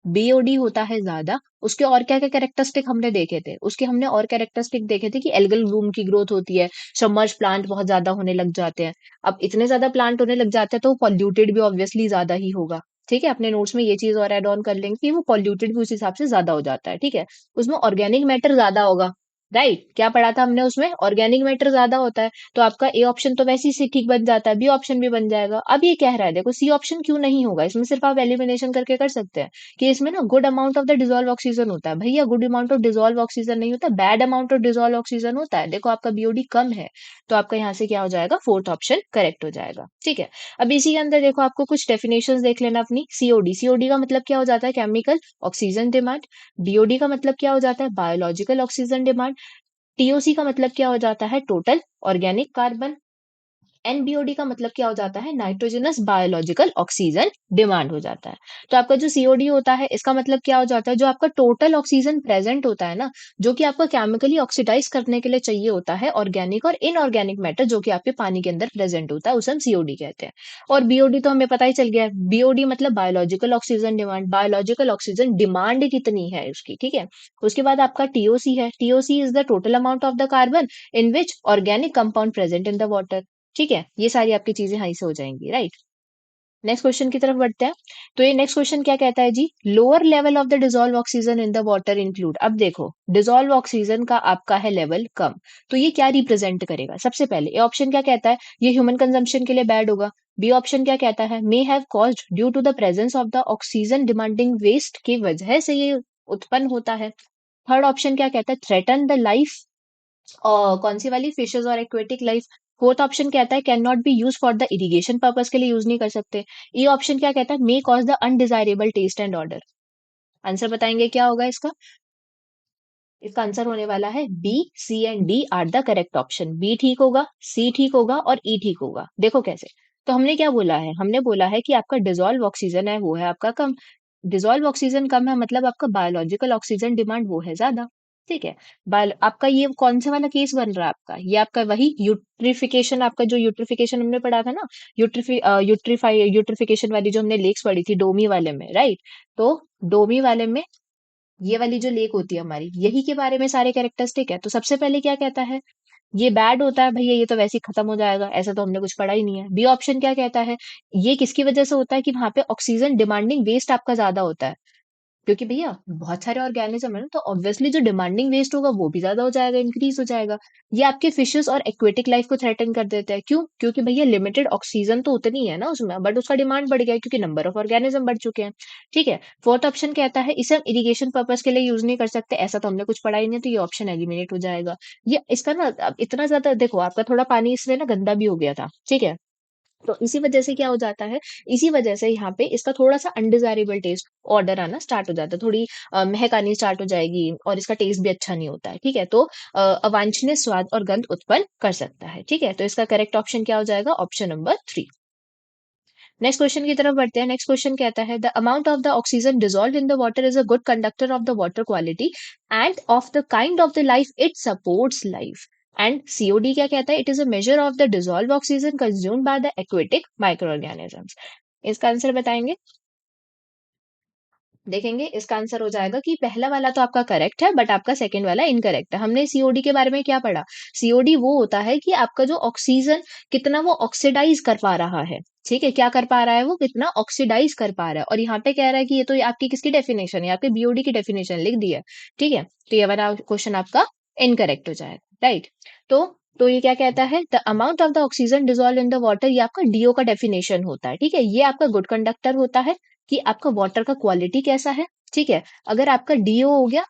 बीओडी होता है ज्यादा। उसके और क्या क्या कैरेक्टरिस्टिक हमने देखे थे, उसके हमने और कैरेक्टरिस्टिक देखे थे कि एल्गल ब्लूम की ग्रोथ होती है, सबमर्ज प्लांट बहुत ज्यादा होने लग जाते हैं। अब इतने ज्यादा प्लांट होने लग जाते हैं तो पॉल्यूटेड भी ऑब्वियसली ज्यादा ही होगा, ठीक है। अपने नोट्स में ये चीज और ऐड ऑन कर लेंगे कि वो पॉल्यूटेड भी उस हिसाब से ज्यादा हो जाता है, ठीक है। उसमें ऑर्गेनिक मैटर ज्यादा होगा, राइट, क्या पढ़ा था हमने उसमें? ऑर्गेनिक मैटर ज्यादा होता है, तो आपका ए ऑप्शन तो वैसे ही से ठीक बन जाता है, बी ऑप्शन भी बन जाएगा। अब ये कह रहा है, देखो सी ऑप्शन क्यों नहीं होगा, इसमें सिर्फ आप एलिमिनेशन करके कर सकते हैं कि इसमें ना good amount of the dissolve oxygen होता है। भैया good amount of dissolve oxygen नहीं होता, bad amount of dissolve oxygen होता है। देखो आपका बीओडी कम है, तो आपका यहाँ से क्या हो जाएगा, फोर्थ ऑप्शन करेक्ट हो जाएगा। ठीक है, अब इसी के अंदर देखो आपको कुछ डेफिनेशंस देख लेना अपनी। सीओडी, सीओडी का मतलब क्या हो जाता है, केमिकल ऑक्सीजन डिमांड। बीओडी का मतलब क्या हो जाता है, बायोलॉजिकल ऑक्सीजन डिमांड। टीओसी का मतलब क्या हो जाता है, टोटल ऑर्गेनिक कार्बन। एनबीओडी का मतलब क्या हो जाता है, नाइट्रोजनस बायोलॉजिकल ऑक्सीजन डिमांड हो जाता है। तो आपका जो सीओडी होता है, इसका मतलब क्या हो जाता है, जो आपका टोटल ऑक्सीजन प्रेजेंट होता है ना, जो कि आपको केमिकली ऑक्सीडाइज करने के लिए चाहिए होता है, ऑर्गेनिक और इनऑर्गेनिक मैटर जो कि आपके पानी के अंदर प्रेजेंट होता है, उसे हम सीओडी कहते हैं। और बीओडी तो हमें पता ही चल गया है, बीओडी मतलब biological oxygen demand. Biological oxygen demand कितनी है उसकी, ठीक है। उसके बाद आपका टीओसी है, TOC is the total amount of the carbon in which organic compound present in the water. ठीक है, ये सारी आपकी चीजें हाई से हो जाएंगी, राइट। नेक्स्ट क्वेश्चन की तरफ बढ़ते हैं। तो ये नेक्स्ट क्वेश्चन क्या कहता है जी, lower level of the dissolve oxygen in the water include. अब देखो डिसॉल्व ऑक्सीजन का आपका है लेवल कम, तो ये क्या रिप्रेजेंट करेगा? सबसे पहले ए ऑप्शन क्या कहता है, ये ह्यूमन कंजम्पशन के लिए बैड होगा। बी ऑप्शन क्या कहता है, may have caused due to the presence of the oxygen demanding waste की वजह से ये उत्पन्न होता है। थर्ड ऑप्शन क्या कहता है, थ्रेटन द लाइफ, और कौन सी वाली, फिशेज और एक्वेटिक लाइफ। फोर्थ ऑप्शन कहता है can not be use for the irrigation purpose, के लिए यूज नहीं कर सकते। ये ऑप्शन क्या कहता है, may cause the undesirable taste and order. Answer बताएंगे क्या होगा इसका? इसका आंसर होने वाला है B, C and D are the correct option. B ठीक होगा, सी ठीक होगा और ई ठीक होगा। देखो कैसे, तो हमने क्या बोला है, हमने बोला है कि आपका डिसॉल्व ऑक्सीजन है वो है आपका कम। डिसॉल्व ऑक्सीजन कम है मतलब आपका बायोलॉजिकल ऑक्सीजन डिमांड वो है ज्यादा। ठीक है, आपका ये कौन सा वाला केस बन रहा है आपका, ये आपका वही यूट्रिफिकेशन, आपका जो यूट्रिफिकेशन हमने पढ़ा था ना, यूट्रिफिकेशन वाली जो हमने लेक्स पढ़ी थी डोमी वाले में, राइट। तो डोमी वाले में ये वाली जो लेक होती है हमारी, यही के बारे में सारे कैरेक्टरिस्टिक है। तो सबसे पहले क्या कहता है, ये बैड होता है भैया, ये तो वैसे ही खत्म हो जाएगा, ऐसा तो हमने कुछ पढ़ा ही नहीं है। बी ऑप्शन क्या कहता है, ये किसकी वजह से होता है कि वहां पे ऑक्सीजन डिमांडिंग वेस्ट आपका ज्यादा होता है, क्योंकि भैया बहुत सारे ऑर्गेनिज्म है ना, तो ऑब्वियसली जो डिमांडिंग वेस्ट होगा वो भी ज्यादा हो जाएगा, इंक्रीज हो जाएगा। ये आपके फिशेस और एक्वेटिक लाइफ को थ्रेटन कर देता है। क्यों? क्योंकि भैया लिमिटेड ऑक्सीजन तो उतनी है ना उसमें, बट उसका डिमांड बढ़ गया है क्योंकि नंबर ऑफ ऑर्गेनिज्म बढ़ चुके हैं। ठीक है, फोर्थ ऑप्शन कहता है इसे हम इरिगेशन पर्पज के लिए यूज नहीं कर सकते, ऐसा तो हमने कुछ पढ़ा ही नहीं, तो ये ऑप्शन एलिमिनेट हो जाएगा। ये इसका ना अब इतना ज्यादा देखो, आपका थोड़ा पानी इसमें ना गंदा भी हो गया था, ठीक है। तो इसी वजह से क्या हो जाता है, इसी वजह से यहाँ पे इसका थोड़ा सा अनडिजायरेबल टेस्ट ऑर्डर आना स्टार्ट हो जाता है, थोड़ी महक आनी स्टार्ट हो जाएगी और इसका टेस्ट भी अच्छा नहीं होता है। ठीक है, तो अवांछनीय स्वाद और गंध उत्पन्न कर सकता है। ठीक है, तो इसका करेक्ट ऑप्शन क्या हो जाएगा, ऑप्शन नंबर 3। नेक्स्ट क्वेश्चन की तरफ बढ़ते हैं। नेक्स्ट क्वेश्चन कहता है the amount of the oxygen dissolve in the water is a good conductor of the water quality end of the kind of the life it supports life. And COD क्या कहता है, it is a measure of the dissolve oxygen consumed by the aquatic micro organisms. इसका आंसर बताएंगे, देखेंगे इसका आंसर हो जाएगा कि पहला वाला तो आपका करेक्ट है, बट आपका सेकंड वाला इनकरेक्ट है। हमने सीओडी के बारे में क्या पढ़ा, सीओडी वो होता है कि आपका जो ऑक्सीजन कितना वो ऑक्सीडाइज कर पा रहा है। ठीक है, क्या कर पा रहा है, वो कितना ऑक्सीडाइज कर पा रहा है। और यहाँ पे कह रहा है कि ये तो आपकी किसकी डेफिनेशन है, आपके बीओडी की डेफिनेशन लिख दी है। ठीक है, तो ये वाला क्वेश्चन आपका इनकरेक्ट हो जाएगा, राइट। तो ये क्या कहता है, the amount of the oxygen dissolve in the water, ये आपका डीओ का डेफिनेशन होता है। ठीक है, ये आपका गुड कंडक्टर होता है कि आपका वाटर का क्वालिटी कैसा है। ठीक है, अगर आपका डीओ हो गया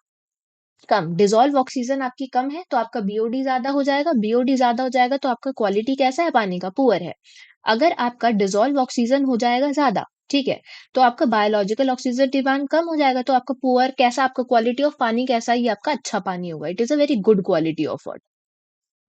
कम, डिजोल्व ऑक्सीजन आपकी कम है, तो आपका बीओडी ज्यादा हो जाएगा। बीओडी ज्यादा हो जाएगा तो आपका क्वालिटी कैसा है पानी का, पुअर है। अगर आपका डिजोल्व ऑक्सीजन हो जाएगा ज्यादा, ठीक है, तो आपका बायोलॉजिकल ऑक्सीजन डिमांड कम हो जाएगा, तो आपका पुअर कैसा, आपका क्वालिटी ऑफ पानी कैसा, ये आपका अच्छा पानी होगा, it is a very good quality of water.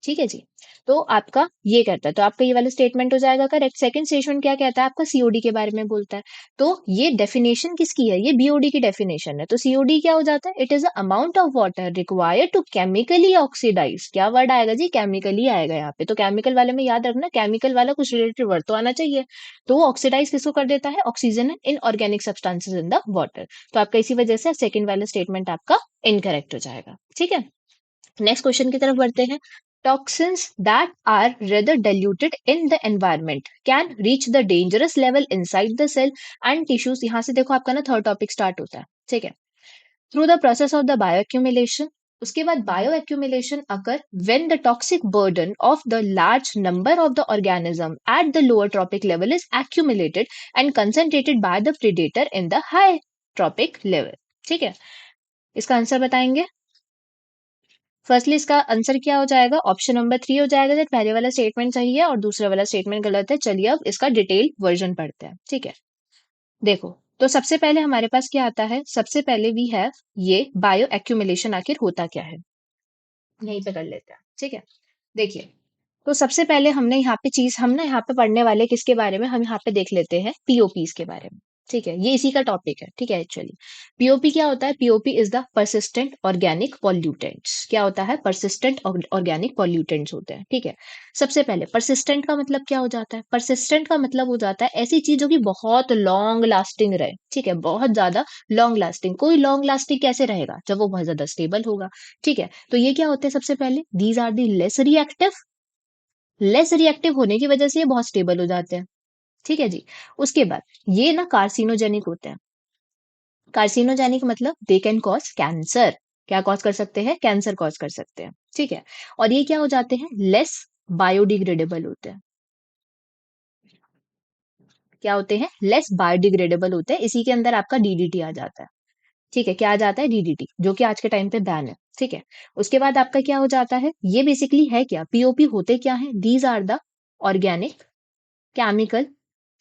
ठीक है जी, तो आपका ये कहता है, तो आपका ये वाला स्टेटमेंट हो जाएगा करेक्ट। सेकंड स्टेटमेंट क्या कहता है, आपका सीओडी के बारे में बोलता है। तो ये डेफिनेशन किसकी है, ये बीओडी की डेफिनेशन है। तो सीओडी क्या हो जाता है, it is the amount of water required to chemically oxidize. क्या वर्ड आएगा जी, केमिकली आएगा यहाँ पे। तो केमिकल वाले में याद रखना, केमिकल वाला कुछ रिलेटेड वर्ड तो आना चाहिए। तो वो ऑक्सीडाइज किसको कर देता है, oxygen in organic substances in the water. तो आपका इसी वजह से सेकंड वाला स्टेटमेंट आपका इनकरेक्ट हो जाएगा। ठीक है, नेक्स्ट क्वेश्चन की तरफ बढ़ते हैं। Toxins that are rather diluted in the environment can reach the dangerous level inside the cell and tissues। यहां से देखो आपका ना थर्ड टॉपिक स्टार्ट होता है। ठीक है, through the process of the bioaccumulation उसके बाद bio accumulation occur when the toxic burden of the large number of the organism at the lower trophic level is accumulated and concentrated by the predator in the high trophic level. ठीक है, इसका आंसर बताएंगे। फर्स्टली इसका आंसर क्या हो जाएगा, ऑप्शन नंबर 3 हो जाएगा। जब पहले वाला स्टेटमेंट सही है और दूसरा वाला स्टेटमेंट गलत है। चलिए अब इसका डिटेल वर्जन पढ़ते हैं। ठीक है, देखो तो सबसे पहले हमारे पास क्या आता है, सबसे पहले वी हैव ये बायो एक्यूमुलेशन आखिर होता क्या है, यहीं पे कर लेते हैं। ठीक है, देखिए तो सबसे पहले हम ना यहाँ पे पढ़ने वाले किसके बारे में, हम यहाँ पे देख लेते हैं पीओपीज के बारे में। ठीक है, ये इसी का टॉपिक है। ठीक है, एक्चुअली पीओपी क्या होता है, POP is the persistent organic pollutants. क्या होता है, परसिस्टेंट ऑर्गेनिक पॉल्यूटेंट्स होते हैं। ठीक है, सबसे पहले परसिस्टेंट का मतलब क्या हो जाता है, परसिस्टेंट का मतलब हो जाता है ऐसी चीज जो कि बहुत लॉन्ग लास्टिंग रहे। ठीक है, बहुत ज्यादा लॉन्ग लास्टिंग। कोई लॉन्ग लास्टिंग कैसे रहेगा, जब वो बहुत ज्यादा स्टेबल होगा। ठीक है, तो ये क्या होते हैं, सबसे पहले these are the less reactive. Less reactive होने की वजह से ये बहुत स्टेबल हो जाते हैं। ठीक है जी, उसके बाद ये ना कार्सिनोजेनिक होते हैं। कार्सिनोजेनिक मतलब दे कैन कॉज कैंसर। क्या कॉज कर सकते हैं, कैंसर कॉज कर सकते हैं। ठीक है, और ये क्या हो जाते हैं, लेस बायोडिग्रेडेबल होते हैं। क्या होते हैं, लेस बायोडिग्रेडेबल होते हैं। इसी के अंदर आपका डीडीटी आ जाता है। ठीक है, क्या आ जाता है, डीडीटी, जो कि आज के टाइम पे बैन है। ठीक है, उसके बाद आपका क्या हो जाता है, ये बेसिकली है क्या, पीओपी होते क्या है, these are the organic chemical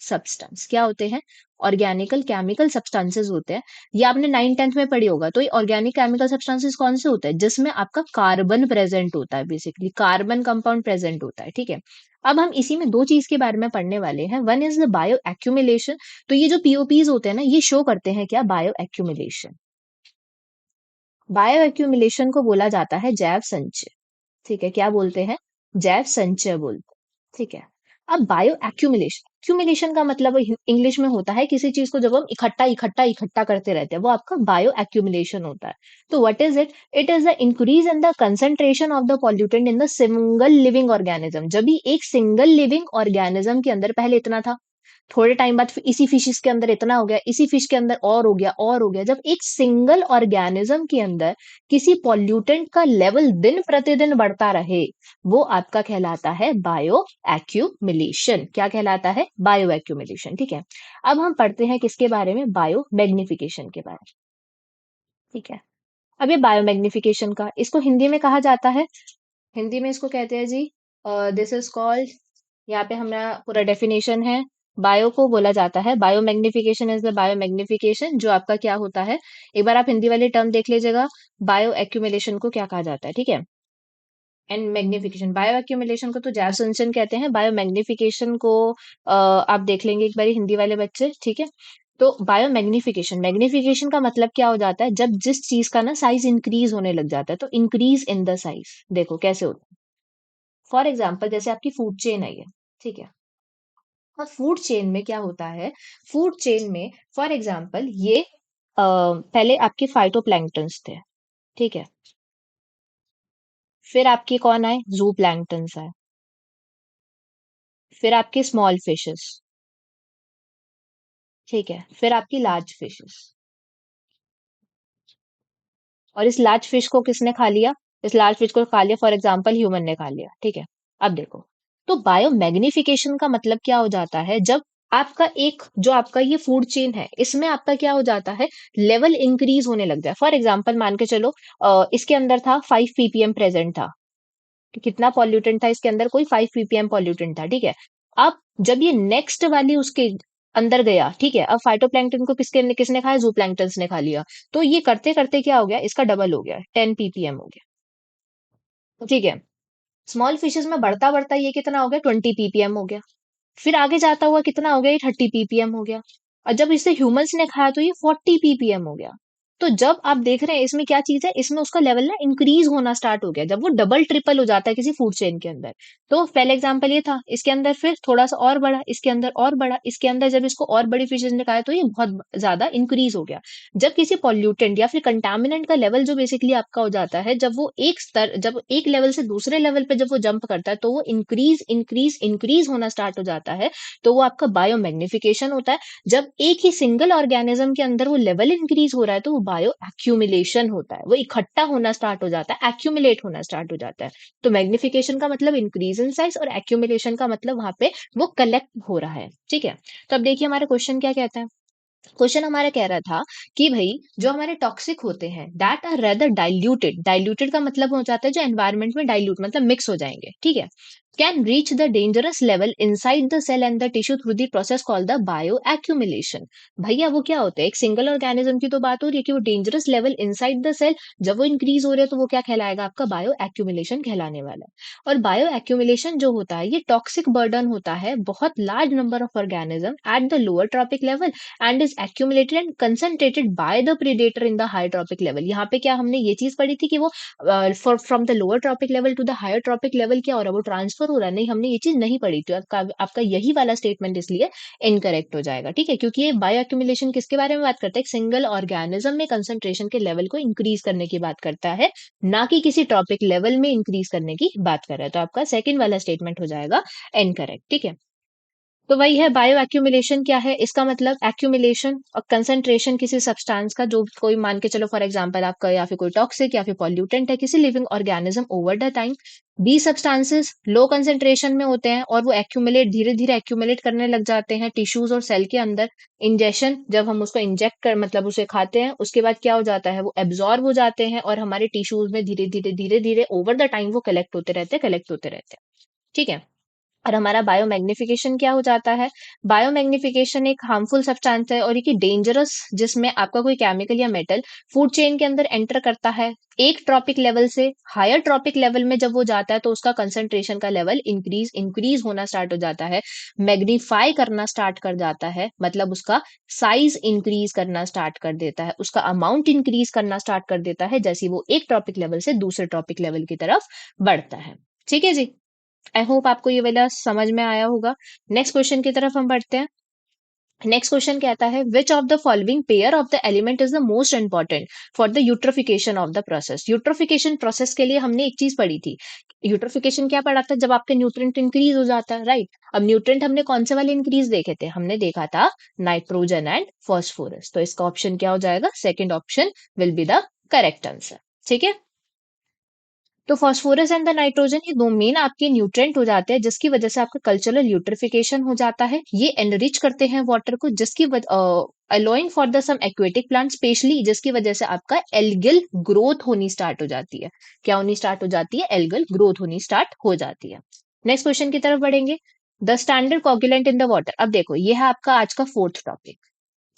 substance. क्या होते हैं, ऑर्गेनिकल केमिकल सब्सटेंसेस होते हैं। ये आपने 9th-10th में पढ़ी होगा। तो ये ऑर्गेनिक केमिकल सब्सटेंसेस कौन से होते हैं, जिसमें आपका कार्बन प्रेजेंट होता है, बेसिकली कार्बन कंपाउंड प्रेजेंट होता है। ठीक है, अब हम इसी में दो चीज के बारे में पढ़ने वाले हैं। One is the bio accumulation. तो ये जो पीओपीज होते हैं ना, ये शो करते हैं क्या, बायो एक्यूमुलेशन। बायो एक्यूमुलेशन को बोला जाता है जैव संचय। ठीक है, क्या बोलते हैं, जैव संचय बोलते हैं। ठीक है, अब बायो एक्यूमुलेशन, एक्यूमुलेशन का मतलब इंग्लिश में होता है किसी चीज को जब हम इकट्ठा इकट्ठा इकट्ठा करते रहते हैं, वो आपका बायो एक्यूमुलेशन होता है। तो what is it, it is the increase in the concentration of the pollutant in the single living organism. जब भी एक सिंगल लिविंग ऑर्गेनिज्म के अंदर, पहले इतना था, थोड़े टाइम बाद फिर इसी फिशेस के अंदर इतना हो गया, इसी फिश के अंदर और हो गया और हो गया। जब एक सिंगल ऑर्गेनिज्म के अंदर किसी पॉल्यूटेंट का लेवल दिन प्रतिदिन बढ़ता रहे, वो आपका कहलाता है बायो एक्यूमुलेशन। क्या कहलाता है, बायो एक्यूमुलेशन। ठीक है, अब हम पढ़ते हैं किसके बारे में, बायो मैग्निफिकेशन के बारे में। ठीक है, अब ये बायो मैग्निफिकेशन का, इसको हिंदी में कहा जाता है, हिंदी में इसको कहते हैं जी, दिस इज कॉल्ड, यहाँ पे हमारा पूरा डेफिनेशन है। बायो को बोला जाता है, bio magnification is the bio magnification, जो आपका क्या होता है, एक बार आप हिंदी वाली टर्म देख लीजिएगा, बायो एक्यूमुलेशन को क्या कहा जाता है। ठीक है, एंड मैग्निफिकेशन, बायो एक्यूमुलेशन को तो जैव संचयन कहते हैं, बायो मैग्निफिकेशन को आप देख लेंगे एक बार हिंदी वाले बच्चे। ठीक है, तो बायो मैग्निफिकेशन, मैग्निफिकेशन का मतलब क्या हो जाता है, जब जिस चीज का ना साइज इंक्रीज होने लग जाता है, तो इंक्रीज इन द साइज। देखो कैसे होता है, फॉर एग्जाम्पल जैसे आपकी फूड चेन है ये। ठीक है, और फूड चेन में क्या होता है, फूड चेन में फॉर एग्जाम्पल ये पहले आपके फाइटोप्लैंक्टन्स थे। ठीक है, फिर आपके कौन आए, जू प्लैंक्टन्स आए, फिर आपके स्मॉल फिशेस। ठीक है, फिर आपकी लार्ज फिशेस। और इस लार्ज फिश को किसने खा लिया, इस लार्ज फिश को खा लिया, फॉर एग्जाम्पल ह्यूमन ने खा लिया। ठीक है, अब देखो, तो बायो मैग्निफिकेशन का मतलब क्या हो जाता है, जब आपका एक जो आपका ये फूड चेन है, इसमें आपका क्या हो जाता है, लेवल इंक्रीज होने लग जाए। फॉर एग्जाम्पल मान के चलो, इसके अंदर था 5 ppm प्रेजेंट था, कि कितना पॉल्यूटेंट था इसके अंदर, कोई 5 ppm पॉल्यूटेंट था। ठीक है, अब जब ये नेक्स्ट वाली उसके अंदर गया, ठीक है, अब फाइटोप्लैंक्टन को किसके किसने खाया, जू ने खा लिया। तो ये करते करते क्या हो गया, इसका डबल हो गया, 10 ppm हो गया। ठीक है, स्मॉल फिशेस में बढ़ता बढ़ता ये कितना हो गया, 20 ppm हो गया। फिर आगे जाता हुआ कितना हो गया, ये 30 ppm हो गया। और जब इसे ह्यूमंस ने खाया तो ये 40 ppm हो गया। तो जब आप देख रहे हैं इसमें क्या चीज है, इसमें उसका लेवल ना इंक्रीज होना स्टार्ट हो गया, जब वो डबल ट्रिपल हो जाता है किसी फूड चेन के अंदर। तो पहले एग्जांपल ये था, इसके अंदर फिर थोड़ा सा और बड़ा, इसके अंदर और बड़ा, इसके अंदर जब इसको और बड़ी फिशेज ने खाया तो ये बहुत ज्यादा इंक्रीज हो गया। जब किसी पॉल्यूटेंट या फिर कंटामिनेंट का लेवल जो बेसिकली आपका हो जाता है, जब वो एक स्तर, जब एक लेवल से दूसरे लेवल पे जब वो जंप करता है, तो वो इंक्रीज इंक्रीज इंक्रीज होना स्टार्ट हो जाता है। तो वो आपका बायो मैग्निफिकेशन होता है। जब एक ही सिंगल ऑर्गेनिज्म के अंदर वो लेवल इंक्रीज हो रहा है, तो वो बायो एक्यूमुलेशन होता है, वो इकट्ठा होना स्टार्ट हो जाता है, एक्यूमुलेट होना स्टार्ट हो जाता है। तो मैग्निफिकेशन का मतलब इंक्रीज इन साइज और एक्यूमुलेशन का मतलब वहां पे वो कलेक्ट हो रहा है। ठीक है, तो अब देखिए हमारा क्वेश्चन क्या कहता है। क्वेश्चन हमारा कह रहा था कि भाई जो हमारे टॉक्सिक होते हैं that are rather diluted, diluted का मतलब हो जाता है जो एनवायरनमेंट में डाइल्यूट मतलब मिक्स हो जाएंगे, ठीक है, can reach the dangerous level inside the cell and the tissue through the process called the bioaccumulation. भैया वो क्या होता है, एक सिंगल ऑर्गेनिज्म की तो बात हो रही है कि वो dangerous level inside the cell जब वो इंक्रीज हो रहे हैं तो वो क्या कहलाएगा, आपका बायो एक्यूमुलेशन कहलाने वाला है। और बायो एक्यूमुलेशन जो होता है ये टॉक्सिक बर्डन होता है बहुत large number of organism at the lower trophic level and is accumulated and concentrated by the predator in the higher trophic level। यहाँ पे क्या हमने ये चीज पढ़ी थी कि वो from the lower trophic level to the higher trophic level क्या हो रहा है, वो ट्रांसफर हो रहा है, नहीं हमने ये चीज नहीं पढ़ी थी। आपका यही वाला स्टेटमेंट इसलिए इनकरेक्ट हो जाएगा, ठीक है, क्योंकि ये बायो एक्यूमुलेशन किसके बारे में बात करता है, एक सिंगल ऑर्गेनिज्म में कंसंट्रेशन के लेवल को इंक्रीज करने की बात करता है, ना कि किसी ट्रॉपिक लेवल में इंक्रीज करने की बात कर रहा है। तो आपका सेकंड वाला स्टेटमेंट हो जाएगा इनकरेक्ट, ठीक है। तो वही है बायो एक्यूमुलेशन क्या है, इसका मतलब एक्यूमुलेशन और कंसंट्रेशन किसी सब्सटेंस का, जो कोई मान के चलो फॉर एग्जांपल आपका या फिर कोई टॉक्सिक या फिर पॉल्यूटेंट है किसी living organism over the time. The substances low concentration में होते हैं और वो एक्यूमुलेट धीरे धीरे एक्यूमुलेट करने लग जाते हैं टिश्यूज और सेल के अंदर। इंजेक्शन जब हम उसको इंजेक्ट कर मतलब उसे खाते हैं उसके बाद क्या हो जाता है, वो एब्जॉर्ब हो जाते हैं और हमारे टिश्यूज में धीरे धीरे ओवर द टाइम वो कलेक्ट होते रहते हैं, ठीक है। और हमारा बायोमैग्निफिकेशन क्या हो जाता है, बायोमैग्निफिकेशन एक हार्मफुल सब्सटेंस है और एक डेंजरस जिसमें आपका कोई केमिकल या मेटल फूड चेन के अंदर एंटर करता है। एक ट्रॉपिक लेवल से हायर ट्रॉपिक लेवल में जब वो जाता है तो उसका कंसंट्रेशन का लेवल इंक्रीज होना स्टार्ट हो जाता है, मैग्नीफाई करना स्टार्ट कर जाता है, मतलब उसका साइज इंक्रीज करना स्टार्ट कर देता है, उसका अमाउंट इंक्रीज करना स्टार्ट कर देता है जैसे वो एक ट्रॉपिक लेवल से दूसरे ट्रॉपिक लेवल की तरफ बढ़ता है। ठीक है जी, आई होप आपको ये वाला समझ में आया होगा। नेक्स्ट क्वेश्चन की तरफ हम बढ़ते हैं। नेक्स्ट क्वेश्चन कहता है which of the following pair of the element is the most important for the eutrophication of the process. Eutrophication process के लिए हमने एक चीज पढ़ी थी, यूट्रोफिकेशन क्या पढ़ा था, जब आपका न्यूट्रिएंट इंक्रीज हो जाता है, राइट। अब न्यूट्रिएंट हमने कौन से वाले इंक्रीज देखे थे, हमने देखा था नाइट्रोजन एंड फॉस्फोरस। तो इसका ऑप्शन क्या हो जाएगा, second option will be the correct answer, ठीक है। तो फास्फोरस एंड द नाइट्रोजन ये दो मेन आपके न्यूट्रिएंट हो जाते हैं जिसकी वजह से आपका कल्चरल यूट्रिफिकेशन हो जाता है। ये एनरिच करते हैं वाटर को जिसकी allowing for the some aquatic plant specially, जिसकी वजह से आपका एल्गल ग्रोथ होनी स्टार्ट हो जाती है। क्या होनी स्टार्ट हो जाती है, एल्गल ग्रोथ होनी स्टार्ट हो जाती है। नेक्स्ट क्वेश्चन की तरफ बढ़ेंगे। The standard coagulant in the water. अब देखो ये है आपका आज का फोर्थ टॉपिक,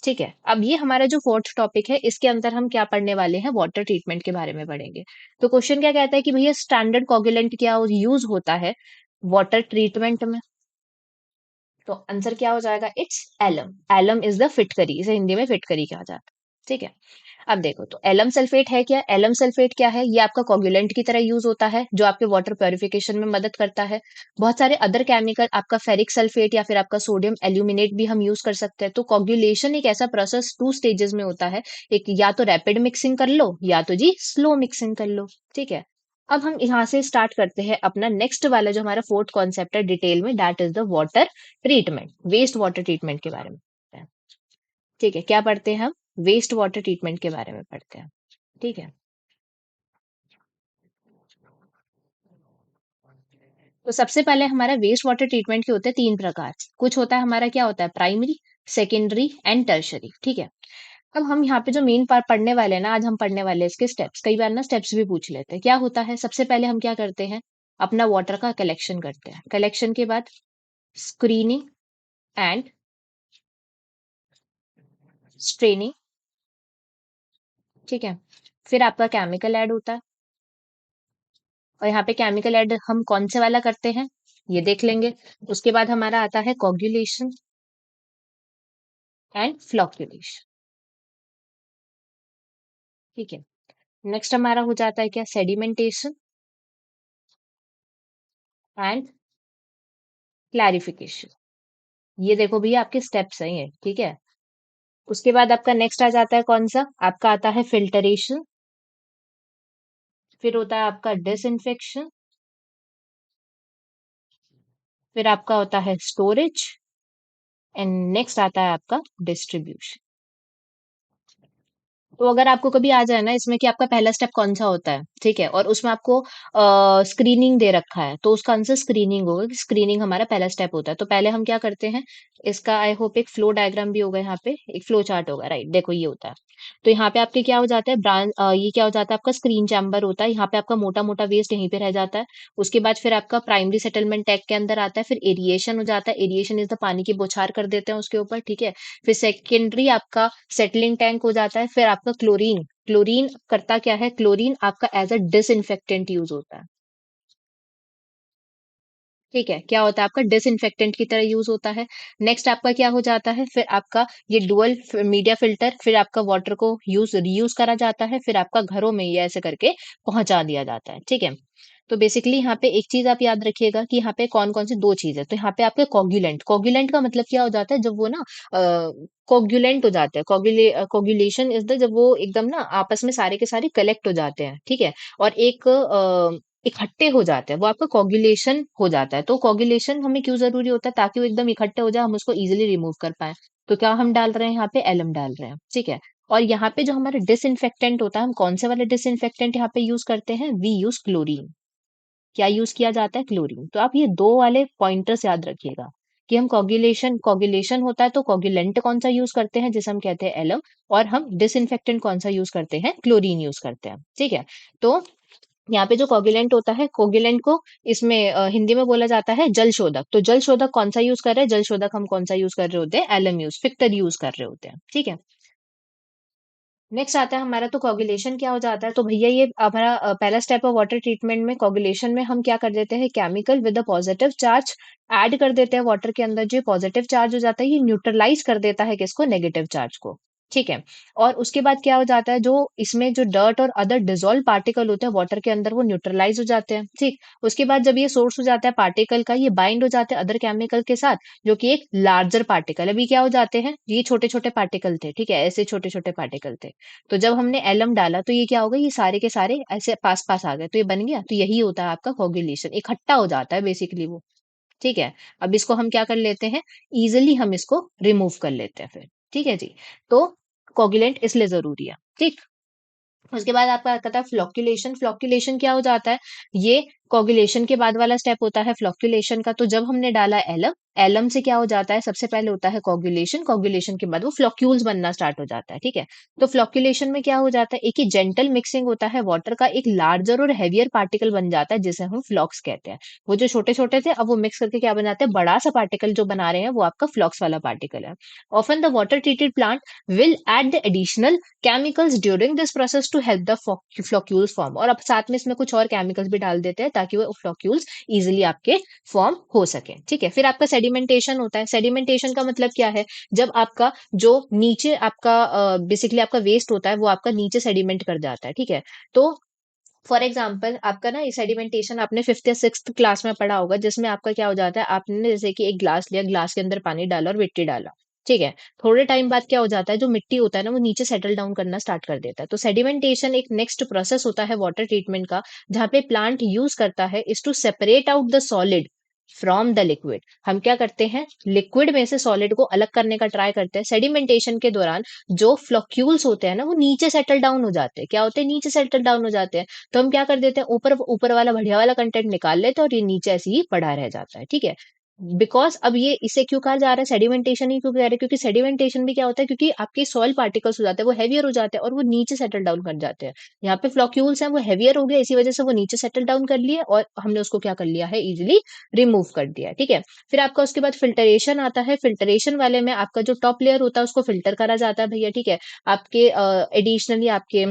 ठीक है। अब ये हमारा जो फोर्थ टॉपिक है इसके अंदर हम क्या पढ़ने वाले हैं, वाटर ट्रीटमेंट के बारे में पढ़ेंगे। तो क्वेश्चन क्या कहता है कि भैया स्टैंडर्ड कोगुलेंट क्या यूज होता है वाटर ट्रीटमेंट में। तो आंसर क्या हो जाएगा, it's alum. Alum is the फिटकरी, इसे हिंदी में फिटकरी कहा जाता है, ठीक है। अब देखो तो एलम सल्फेट है क्या, एलम सल्फेट क्या है, ये आपका कोगुलेंट की तरह यूज होता है जो आपके वाटर प्योरिफिकेशन में मदद करता है। बहुत सारे अदर केमिकल आपका फेरिक सल्फेट या फिर आपका सोडियम एल्यूमिनेट भी हम यूज कर सकते हैं। तो कोगुलेशन एक ऐसा प्रोसेस टू स्टेजेस में होता है, एक या तो रैपिड मिक्सिंग कर लो या तो जी स्लो मिक्सिंग कर लो, ठीक है। अब हम यहाँ से स्टार्ट करते हैं अपना नेक्स्ट वाला जो हमारा फोर्थ कॉन्सेप्ट है डिटेल में, that is the water treatment, waste water treatment के बारे में पढ़ते हैं। ठीक है, क्या पढ़ते हैं हम, वेस्ट वाटर ट्रीटमेंट के बारे में पढ़ते हैं, ठीक है। तो सबसे पहले हमारा वेस्ट वाटर ट्रीटमेंट के होते हैं तीन प्रकार। कुछ होता है हमारा क्या होता है, प्राइमरी, सेकेंडरी एंड टर्शरी, ठीक है। अब हम यहाँ पे जो मेन पार्ट पढ़ने वाले हैं ना, आज हम पढ़ने वाले हैं इसके स्टेप्स। कई बार ना स्टेप्स भी पूछ लेते हैं। क्या होता है, सबसे पहले हम क्या करते हैं, अपना वाटर का कलेक्शन करते हैं। कलेक्शन के बाद स्क्रीनिंग एंड स्ट्रेनिंग, ठीक है। फिर आपका केमिकल ऐड होता है और यहाँ पे केमिकल ऐड हम कौन से वाला करते हैं ये देख लेंगे। उसके बाद हमारा आता है कोगुलेशन एंड फ्लोकुलेशन, ठीक है। नेक्स्ट हमारा हो जाता है क्या, सेडिमेंटेशन एंड क्लैरिफिकेशन। ये देखो भैया आपके स्टेप्स हैं ये, ठीक है। उसके बाद आपका नेक्स्ट आ जाता है कौन सा, आपका आता है फिल्टरेशन, फिर होता है आपका डिसइंफेक्शन, फिर आपका होता है स्टोरेज एंड नेक्स्ट आता है आपका डिस्ट्रीब्यूशन। तो अगर आपको कभी आ जाए ना इसमें कि आपका पहला स्टेप कौन सा होता है, ठीक है, और उसमें आपको स्क्रीनिंग दे रखा है, तो उसका आंसर स्क्रीनिंग होगा कि स्क्रीनिंग हमारा पहला स्टेप होता है। तो पहले हम क्या करते हैं, इसका आई होप एक फ्लो डायग्राम भी होगा यहाँ पे, एक फ्लो चार्ट होगा, राइट, देखो ये होता है। तो यहाँ पे आपके क्या हो जाता है, ये क्या हो जाता है, आपका स्क्रीन चैम्बर होता है, यहाँ पे आपका मोटा मोटा वेस्ट यहीं पे रह जाता है। उसके बाद फिर आपका प्राइमरी सेटलमेंट टैग के अंदर आता है, फिर एरिएशन हो जाता है, एरिएशन इज द पानी की बौछार कर देते हैं उसके ऊपर, ठीक है। फिर सेकेंडरी आपका सेटलिंग टैंक हो जाता है, फिर आपका क्लोरीन, क्लोरीन करता क्या है, क्लोरीन आपका एज अ डिसइंफेक्टेंट यूज होता है, ठीक है, क्या होता है आपका डिसइंफेक्टेंट की तरह यूज होता है। नेक्स्ट आपका क्या हो जाता है, फिर आपका ये डुअल मीडिया फिल्टर, फिर आपका वाटर को यूज रीयूज करा जाता है, फिर आपका घरों में ये ऐसे करके पहुंचा दिया जाता है, ठीक है। तो बेसिकली यहाँ पे एक चीज आप याद रखिएगा कि यहाँ पे कौन कौन सी दो चीज है। तो यहाँ पे आपके कोगुलेंट, कोगुलेंट का मतलब क्या हो जाता है, जब वो ना कोगुलेंट हो जाते हैं, कोगुलेशन इज द, जब वो एकदम ना आपस में सारे के सारे कलेक्ट हो जाते हैं, ठीक है, और एक इकट्ठे हो जाते हैं, वो आपका कोगुलेशन हो जाता है। तो कोगुलेशन हमें क्यों जरूरी होता है, ताकि वो एकदम इकट्ठे हो जाए, हम उसको इजिली रिमूव कर पाए। तो क्या हम डाल रहे हैं यहाँ पे, एलम डाल रहे हैं, ठीक है। और यहाँ पे जो हमारा डिसइंफेक्टेंट होता है, हम कौन से वाले डिसइंफेक्टेंट यहाँ पे यूज करते हैं, वी यूज क्लोरीन। क्या यूज किया जाता है, क्लोरीन। तो आप ये दो वाले पॉइंटर्स याद रखिएगा कि हम कोगुलेशन, कोगुलेशन होता है तो कोगुलेंट कौन सा यूज करते हैं, जिसे हम कहते हैं एलम, और हम डिसइंफेक्टेंट कौन सा यूज करते हैं, क्लोरीन यूज करते हैं, ठीक है। तो यहाँ पे जो कोगुलेंट होता है, कोगुलेंट को इसमें हिंदी में बोला जाता है जल शोधक। तो जल शोधक कौन सा यूज कर रहे हैं, जल शोधक हम कौन सा यूज कर रहे होते हैं, एलम यूज, फिक्टर यूज कर रहे होते हैं, ठीक है। नेक्स्ट आता है हमारा, तो कोगुलेशन क्या हो जाता है, तो भैया ये हमारा पहला स्टेप है वाटर ट्रीटमेंट में। कोगुलेशन में हम क्या कर देते हैं, chemical with a positive charge add कर देते हैं वाटर के अंदर। जो पॉजिटिव चार्ज हो जाता है ये न्यूट्रलाइज कर देता है किसको, नेगेटिव चार्ज को, ठीक है। और उसके बाद क्या हो जाता है, जो इसमें जो डर्ट और अदर डिजोल्व पार्टिकल होते हैं वाटर के अंदर, वो न्यूट्रलाइज हो जाते हैं, ठीक। उसके बाद जब ये सोर्स हो जाता है पार्टिकल का, ये बाइंड हो जाते हैं अदर केमिकल के साथ, जो कि एक लार्जर पार्टिकल, अभी क्या हो जाते हैं, ये छोटे छोटे पार्टिकल थे, ठीक है, ऐसे छोटे छोटे पार्टिकल थे। तो जब हमने एलम डाला तो ये क्या होगा, ये सारे के सारे ऐसे पास पास आ गए, तो ये बन गया। तो यही होता है आपका कोगुलेशन, इकट्ठा हो जाता है बेसिकली वो, ठीक है। अब इसको हम क्या कर लेते हैं, इजिली हम इसको रिमूव कर लेते हैं फिर, ठीक है जी। तो कोगुलेंट इसलिए जरूरी है, ठीक। उसके बाद आपका आता है फ्लोक्यूलेशन। फ्लोक्यूलेशन क्या हो जाता है, ये कोगुलेशन के बाद वाला स्टेप होता है फ्लोक्यूलेशन का। तो जब हमने डाला एलम, एलम से क्या हो जाता है, सबसे पहले होता है कोगुलेशन, कोगुलेशन के बाद वो फ्लोक्यूल्स बनना स्टार्ट हो जाता है, ठीक है। तो फ्लोक्यूलेशन में क्या हो जाता है, एक ही जेंटल मिक्सिंग होता है वाटर का, एक लार्जर और हैवियर पार्टिकल बन जाता है जिसे हम फ्लॉक्स कहते हैं। वो जो छोटे छोटे थे, अब वो मिक्स करके क्या बनाते हैं, बड़ा सा पार्टिकल जो बना रहे हैं, वो आपका फ्लॉक्स वाला पार्टिकल है। Often the water treated plant will add the additional chemicals during this process to help the floccules form, और अब साथ में इसमें कुछ और केमिकल्स भी डाल देते हैं ताकि वो फ्लोक्यूल्स इजिली आपके फॉर्म हो सके, ठीक है। फिर आपका सेडिमेंटेशन होता है। सेडिमेंटेशन का मतलब क्या है, जब आपका जो नीचे आपका बेसिकली आपका वेस्ट होता है, वो आपका नीचे सेडिमेंट कर जाता है, ठीक है। तो फॉर एग्जाम्पल आपका ना सेडिमेंटेशन आपने फिफ्थ या सिक्स्थ क्लास में पढ़ा होगा, जिसमें आपका क्या हो जाता है, आपने जैसे कि एक ग्लास लिया, ग्लास के अंदर पानी डाला और मिट्टी डाला, ठीक है। थोड़े टाइम बाद क्या हो जाता है, जो मिट्टी होता है ना, वो नीचे सेटल डाउन करना स्टार्ट कर देता है। तो सेडिमेंटेशन एक नेक्स्ट प्रोसेस होता है वाटर ट्रीटमेंट का, जहाँ पे प्लांट यूज करता है is to separate out the solid from the liquid. हम क्या करते हैं, लिक्विड में से सॉलिड को अलग करने का ट्राई करते हैं। सेडिमेंटेशन के दौरान जो फ्लोक्यूल्स होते हैं ना, वो नीचे सेटल डाउन हो जाते हैं। क्या होते हैं, नीचे सेटल डाउन हो जाते हैं। तो हम क्या कर देते हैं, ऊपर ऊपर वाला बढ़िया वाला कंटेंट निकाल लेते हैं और ये नीचे ऐसे ही पड़ा रह जाता है, ठीक है। बिकॉज अब ये इसे क्यों कहा जा रहा है, सेडिमेंटेशन ही क्यों कह रहे हैं, क्योंकि सेडिमेंटेशन भी क्या होता है, क्योंकि आपके सॉइल पार्टिकल्स हो जाते हैं, वो हेवियर हो जाते हैं और वो नीचे सेटल डाउन कर जाते हैं। यहाँ पे फ्लोक्यूल्स हैं, वो हेवियर हो गया, इसी वजह से वो नीचे सेटल डाउन कर लिए और हमने उसको क्या कर लिया है, इजिली रिमूव कर दिया है, ठीक है। फिर आपका उसके बाद फिल्टरेशन आता है। फिल्टरेशन वाले में आपका जो टॉप लेयर होता है उसको फिल्टर करा जाता है भैया, ठीक है। आपके एडिशनली आपके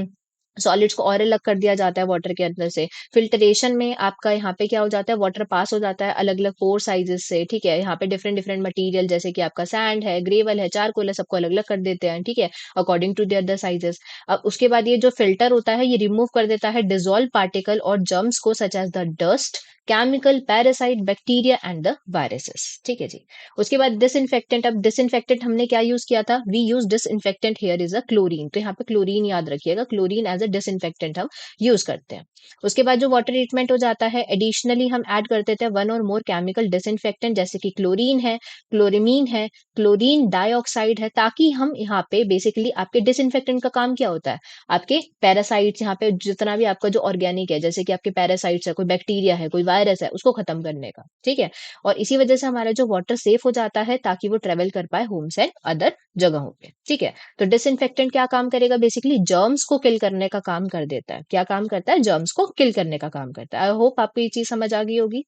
सॉलिड्स को और अलग कर दिया जाता है वाटर के अंदर से। फिल्टरेशन में आपका यहाँ पे क्या हो जाता है, वाटर पास हो जाता है अलग अलग पोर साइजेस से, ठीक है। यहाँ पे डिफरेंट डिफरेंट मटेरियल, जैसे कि आपका सैंड है, ग्रेवल है, चारकोल है, सबको अलग अलग कर देते हैं, ठीक है, according to their the sizes. अब उसके बाद ये जो फिल्टर होता है, ये रिमूव कर देता है डिजोल्व पार्टिकल और जर्म्स को, such as the dust, chemical, parasite, bacteria and the viruses, ठीक है जी। उसके बाद डिसइंफेक्टेंट। अब डिसइंफेक्टेंट हमने क्या यूज किया था, we use disinfectant here is a chlorine. तो यहाँ पे क्लोरीन याद रखिएगा, chlorine as a a disinfectant हम यूज करते हैं। उसके बाद जो वाटर ट्रीटमेंट हो जाता है, एडिशनली हम ऐड कर देते हैं वन और मोर केमिकल डिसइंफेक्टेंट, जैसे कि क्लोरीन है, क्लोरिमीन है, क्लोरीन डाइऑक्साइड है, ताकि हम यहाँ पे बेसिकली आपके डिसइंफेक्टेंट का काम क्या होता है, आपके पैरासाइट्स, यहाँ पे जितना भी आपका जो ऑर्गेनिक है, जैसे कि आपके पैरासाइट्स है, कोई बैक्टीरिया है, कोई वायरस है, उसको खत्म करने का, ठीक है। और इसी वजह से हमारा जो वाटर सेफ हो जाता है, ताकि वो ट्रेवल कर पाए होम्स एंड अदर जगहों पे, ठीक है। तो डिसइंफेक्टेंट क्या काम करेगा, बेसिकली जर्म्स को किल करने का काम कर देता है। क्या काम करता है, जर्म्स को किल करने का काम करता है। आई होप आपको ये चीज समझ आ गई होगी।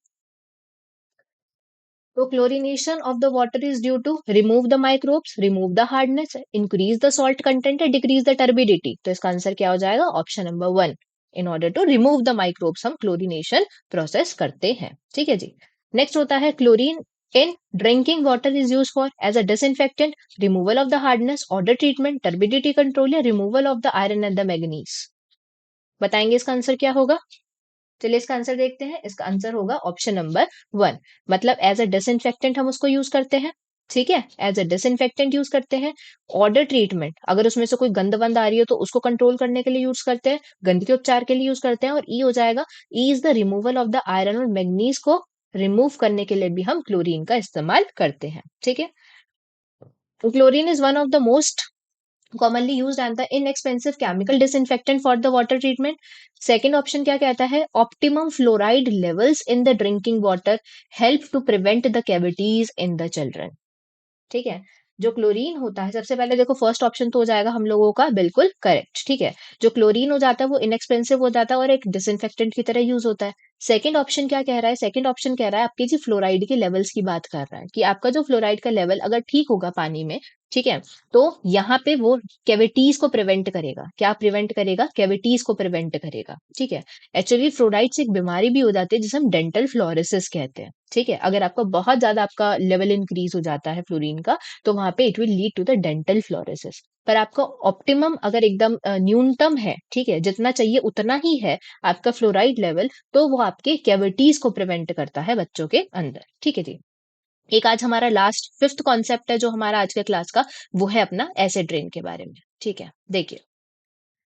तो chlorination of the water is due to remove the microbes, remove the hardness, increase the salt content, decrease the turbidity. तो इसका आंसर क्या हो जाएगा, option number one. In order to remove the microbes हम क्लोरीनेशन प्रोसेस करते हैं, ठीक है जी। नेक्स्ट होता है chlorine in drinking water is use for as a disinfectant, removal of the hardness, order treatment, turbidity control, या removal of the iron and the manganese. बताएंगे इसका आंसर क्या होगा। चलिए इसका आंसर देखते हैं। इसका आंसर होगा ऑप्शन नंबर वन। मतलब एज अ डिसइंफेक्टेंट हम उसको यूज करते हैं, ठीक है, एज अ डिसइंफेक्टेंट यूज करते हैं। ऑर्डर ट्रीटमेंट, अगर उसमें से कोई गंद वंद आ रही हो तो उसको कंट्रोल करने के लिए यूज करते हैं, गंद के उपचार के लिए यूज करते हैं। और ई हो जाएगा, E is the removal of the iron और मैग्नीज को रिमूव करने के लिए भी हम क्लोरीन का इस्तेमाल करते हैं, ठीक है। Chlorine is one of the most commonly used and the inexpensive chemical disinfectant for the water treatment. Second option क्या कहता है, optimum fluoride levels in the drinking water help to prevent the cavities in the children. ठीक है। जो क्लोरीन होता है, सबसे पहले देखो फर्स्ट ऑप्शन तो हो जाएगा हम लोगों का बिल्कुल करेक्ट, ठीक है। जो क्लोरीन हो जाता है वो इनएक्सपेंसिव हो जाता है और एक डिसइंफेक्टेंट की तरह यूज होता है। सेकंड ऑप्शन क्या कह रहा है, सेकंड ऑप्शन कह रहा है आपकी जी फ्लोराइड के लेवल्स की बात कर रहा है, कि आपका जो फ्लोराइड का लेवल अगर ठीक होगा पानी में, ठीक है, तो यहाँ पे वो कैविटीज को प्रिवेंट करेगा। क्या प्रिवेंट करेगा, कैविटीज को प्रिवेंट करेगा, ठीक है। एक्चुअली फ्लोराइड से एक बीमारी भी हो जाती है जिसे हम डेंटल फ्लोरोसिस कहते हैं, ठीक है। अगर आपका बहुत ज्यादा आपका लेवल इंक्रीज हो जाता है फ्लोरीन का, तो वहां पे it will lead to the dental fluorosis. पर आपका ऑप्टिमम अगर एकदम न्यूनतम है, ठीक है, जितना चाहिए उतना ही है आपका फ्लोराइड लेवल, तो वो आपके कैविटीज को प्रिवेंट करता है बच्चों के अंदर, ठीक है जी। एक आज हमारा लास्ट फिफ्थ कॉन्सेप्ट है जो हमारा आज के क्लास का, वो है अपना एसिड रेन के बारे में, ठीक है। देखिए,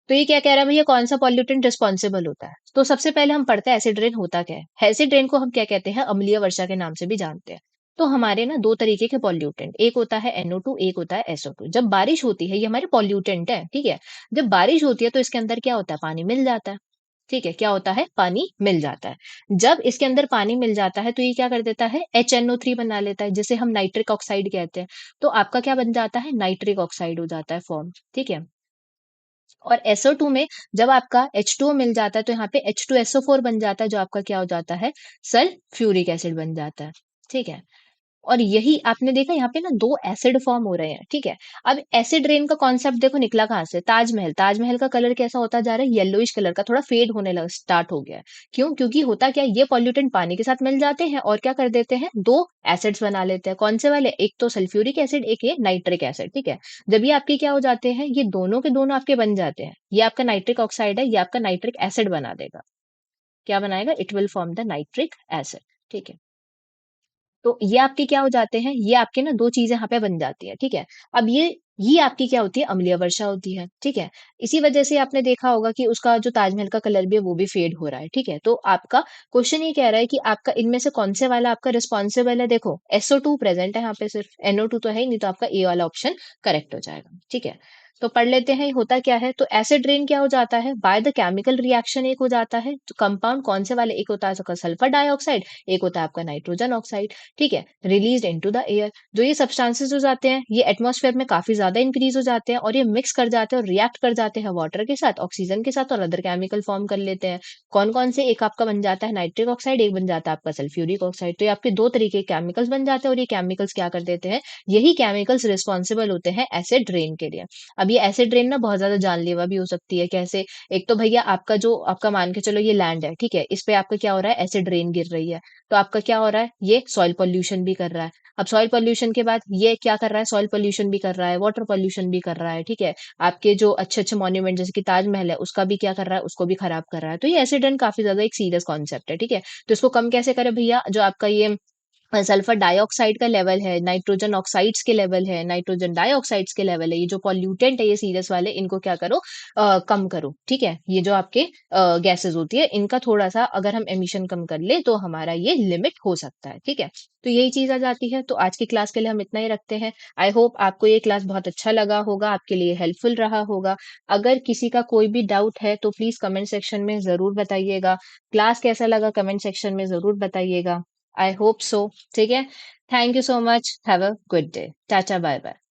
तो ये क्या कह रहा है भैया, कौन सा पॉल्यूटेंट रिस्पॉन्सिबल होता है। तो सबसे पहले हम पढ़ते हैं एसिड रेन होता क्या है। एसिड रेन को हम क्या कहते हैं, अम्लीय वर्षा के नाम से भी जानते हैं। तो हमारे ना दो तरीके के पॉल्यूटेंट, एक होता है NO2, एक होता है SO2। जब बारिश होती है, ये हमारे पॉल्यूटेंट है, ठीक है। जब बारिश होती है तो इसके अंदर क्या होता है, पानी मिल जाता है, ठीक है। क्या होता है, पानी मिल जाता है। जब इसके अंदर पानी मिल जाता है तो ये क्या कर देता है, HNO3 बना लेता है, जिसे हम नाइट्रिक ऑक्साइड कहते हैं। तो आपका क्या बन जाता है, नाइट्रिक ऑक्साइड हो जाता है फॉर्म, ठीक है। और SO2 में जब आपका H2O मिल जाता है तो यहाँ पे H2SO4 बन जाता है, जो आपका क्या हो जाता है, सल्फ्यूरिक एसिड बन जाता है, ठीक है। और यही आपने देखा यहाँ पे ना दो एसिड फॉर्म हो रहे हैं, ठीक है। अब एसिड रेन का कॉन्सेप्ट देखो निकला कहाँ से, ताजमहल। ताजमहल का कलर कैसा होता जा रहा है, येलोइश कलर का, थोड़ा फेड होने लगा, स्टार्ट हो गया है। क्यों, क्योंकि होता क्या है, ये पॉल्यूटेंट पानी के साथ मिल जाते हैं और क्या कर देते हैं, दो एसिड्स बना लेते हैं। कौन से वाले, एक तो सल्फ्यूरिक एसिड, एक ये नाइट्रिक एसिड, ठीक है। जब ये आपके क्या हो जाते हैं, ये दोनों के दोनों आपके बन जाते हैं, ये आपका नाइट्रिक ऑक्साइड है, ये आपका नाइट्रिक एसिड बना देगा। क्या बनाएगा, it will form the nitric acid, ठीक है। तो ये आपके क्या हो जाते हैं, ये आपके ना दो चीजें यहाँ पे बन जाती है, ठीक है। अब ये आपकी क्या होती है, अम्लीय वर्षा होती है, ठीक है। इसी वजह से आपने देखा होगा कि उसका जो ताजमहल का कलर भी है वो भी फेड हो रहा है, ठीक है। तो आपका क्वेश्चन ये कह रहा है कि आपका इनमें से कौन से वाला आपका रिस्पॉन्सिबल है। देखो SO2 प्रेजेंट है यहाँ पे, सिर्फ NO2 तो है ही नहीं, तो आपका ए वाला ऑप्शन करेक्ट हो जाएगा, ठीक है। तो पढ़ लेते हैं होता क्या है। तो एसिड रेन क्या हो जाता है, बाय द केमिकल रिएक्शन एक हो जाता है। तो कंपाउंड कौन से वाले, एक होता है आपका सल्फर डाइऑक्साइड, एक होता है आपका नाइट्रोजन ऑक्साइड, ठीक है, रिलीज इनटू द एयर। जो ये सब्सटेंसेस हो जाते हैं, ये एटमॉस्फेयर में काफी ज्यादा इंक्रीज हो जाते हैं और ये मिक्स कर जाते हैं और रिएक्ट कर जाते हैं वाटर के साथ, ऑक्सीजन के साथ, और अदर केमिकल फॉर्म कर लेते हैं। कौन कौन से, एक आपका बन जाता है नाइट्रिक ऑक्साइड, एक बन जाता है आपका सल्फ्यूरिक ऑक्साइड। तो ये आपके दो तरीके के केमिकल्स बन जाते हैं और ये केमिकल्स क्या कर देते हैं, यही केमिकल्स रिस्पॉन्सिबल होते हैं एसिड रेन के लिए। अब ये एसिड रेन ना बहुत ज्यादा जानलेवा भी हो सकती है। कैसे, एक तो भैया आपका जो आपका मान के चलो ये लैंड है, ठीक है, इस पे आपका क्या हो रहा है, एसिड रेन गिर रही है, तो आपका क्या हो रहा है, ये सॉइल पोल्यूशन भी कर रहा है। अब सॉइल पोल्यूशन के बाद ये क्या कर रहा है, सॉइल पोल्यूशन भी कर रहा है, वाटर पोल्यूशन भी कर रहा है, ठीक है। आपके जो अच्छे अच्छे मॉन्यूमेंट जैसे कि ताजमहल है, उसका भी क्या कर रहा है, उसको भी खराब कर रहा है। तो ये एसिड रेन काफी ज्यादा एक सीरियस कॉन्सेप्ट है, ठीक है। तो इसको कम कैसे करे भैया, जो आपका ये सल्फर डाइऑक्साइड का लेवल है, नाइट्रोजन ऑक्साइड्स के लेवल है, नाइट्रोजन डाइऑक्साइड्स के लेवल है, ये जो पॉल्यूटेंट है ये सीरियस वाले, इनको क्या करो, कम करो, ठीक है? ये जो आपके गैसेज़ होती है, इनका थोड़ा-सा अगर हम एमिशन कम कर लें, तो हमारा ये लिमिट हो सकता है, ठीक है? तो यही चीज़ आ जाती है, तो आज की क्लास के लिए हम इतना ही रखते हैं। आई होप आपको ये क्लास बहुत अच्छा लगा होगा, आपके लिए हेल्पफुल रहा होगा। अगर किसी का कोई भी डाउट है, तो प्लीज़ कमेंट सेक्शन में ज़रूर बताइएगा। क्लास कैसा लगा कमेंट सेक्शन में ज़रूर बताइएगा। आई होप सो, ठीक है? Thank you so much. Have a good day. Tata, bye-bye.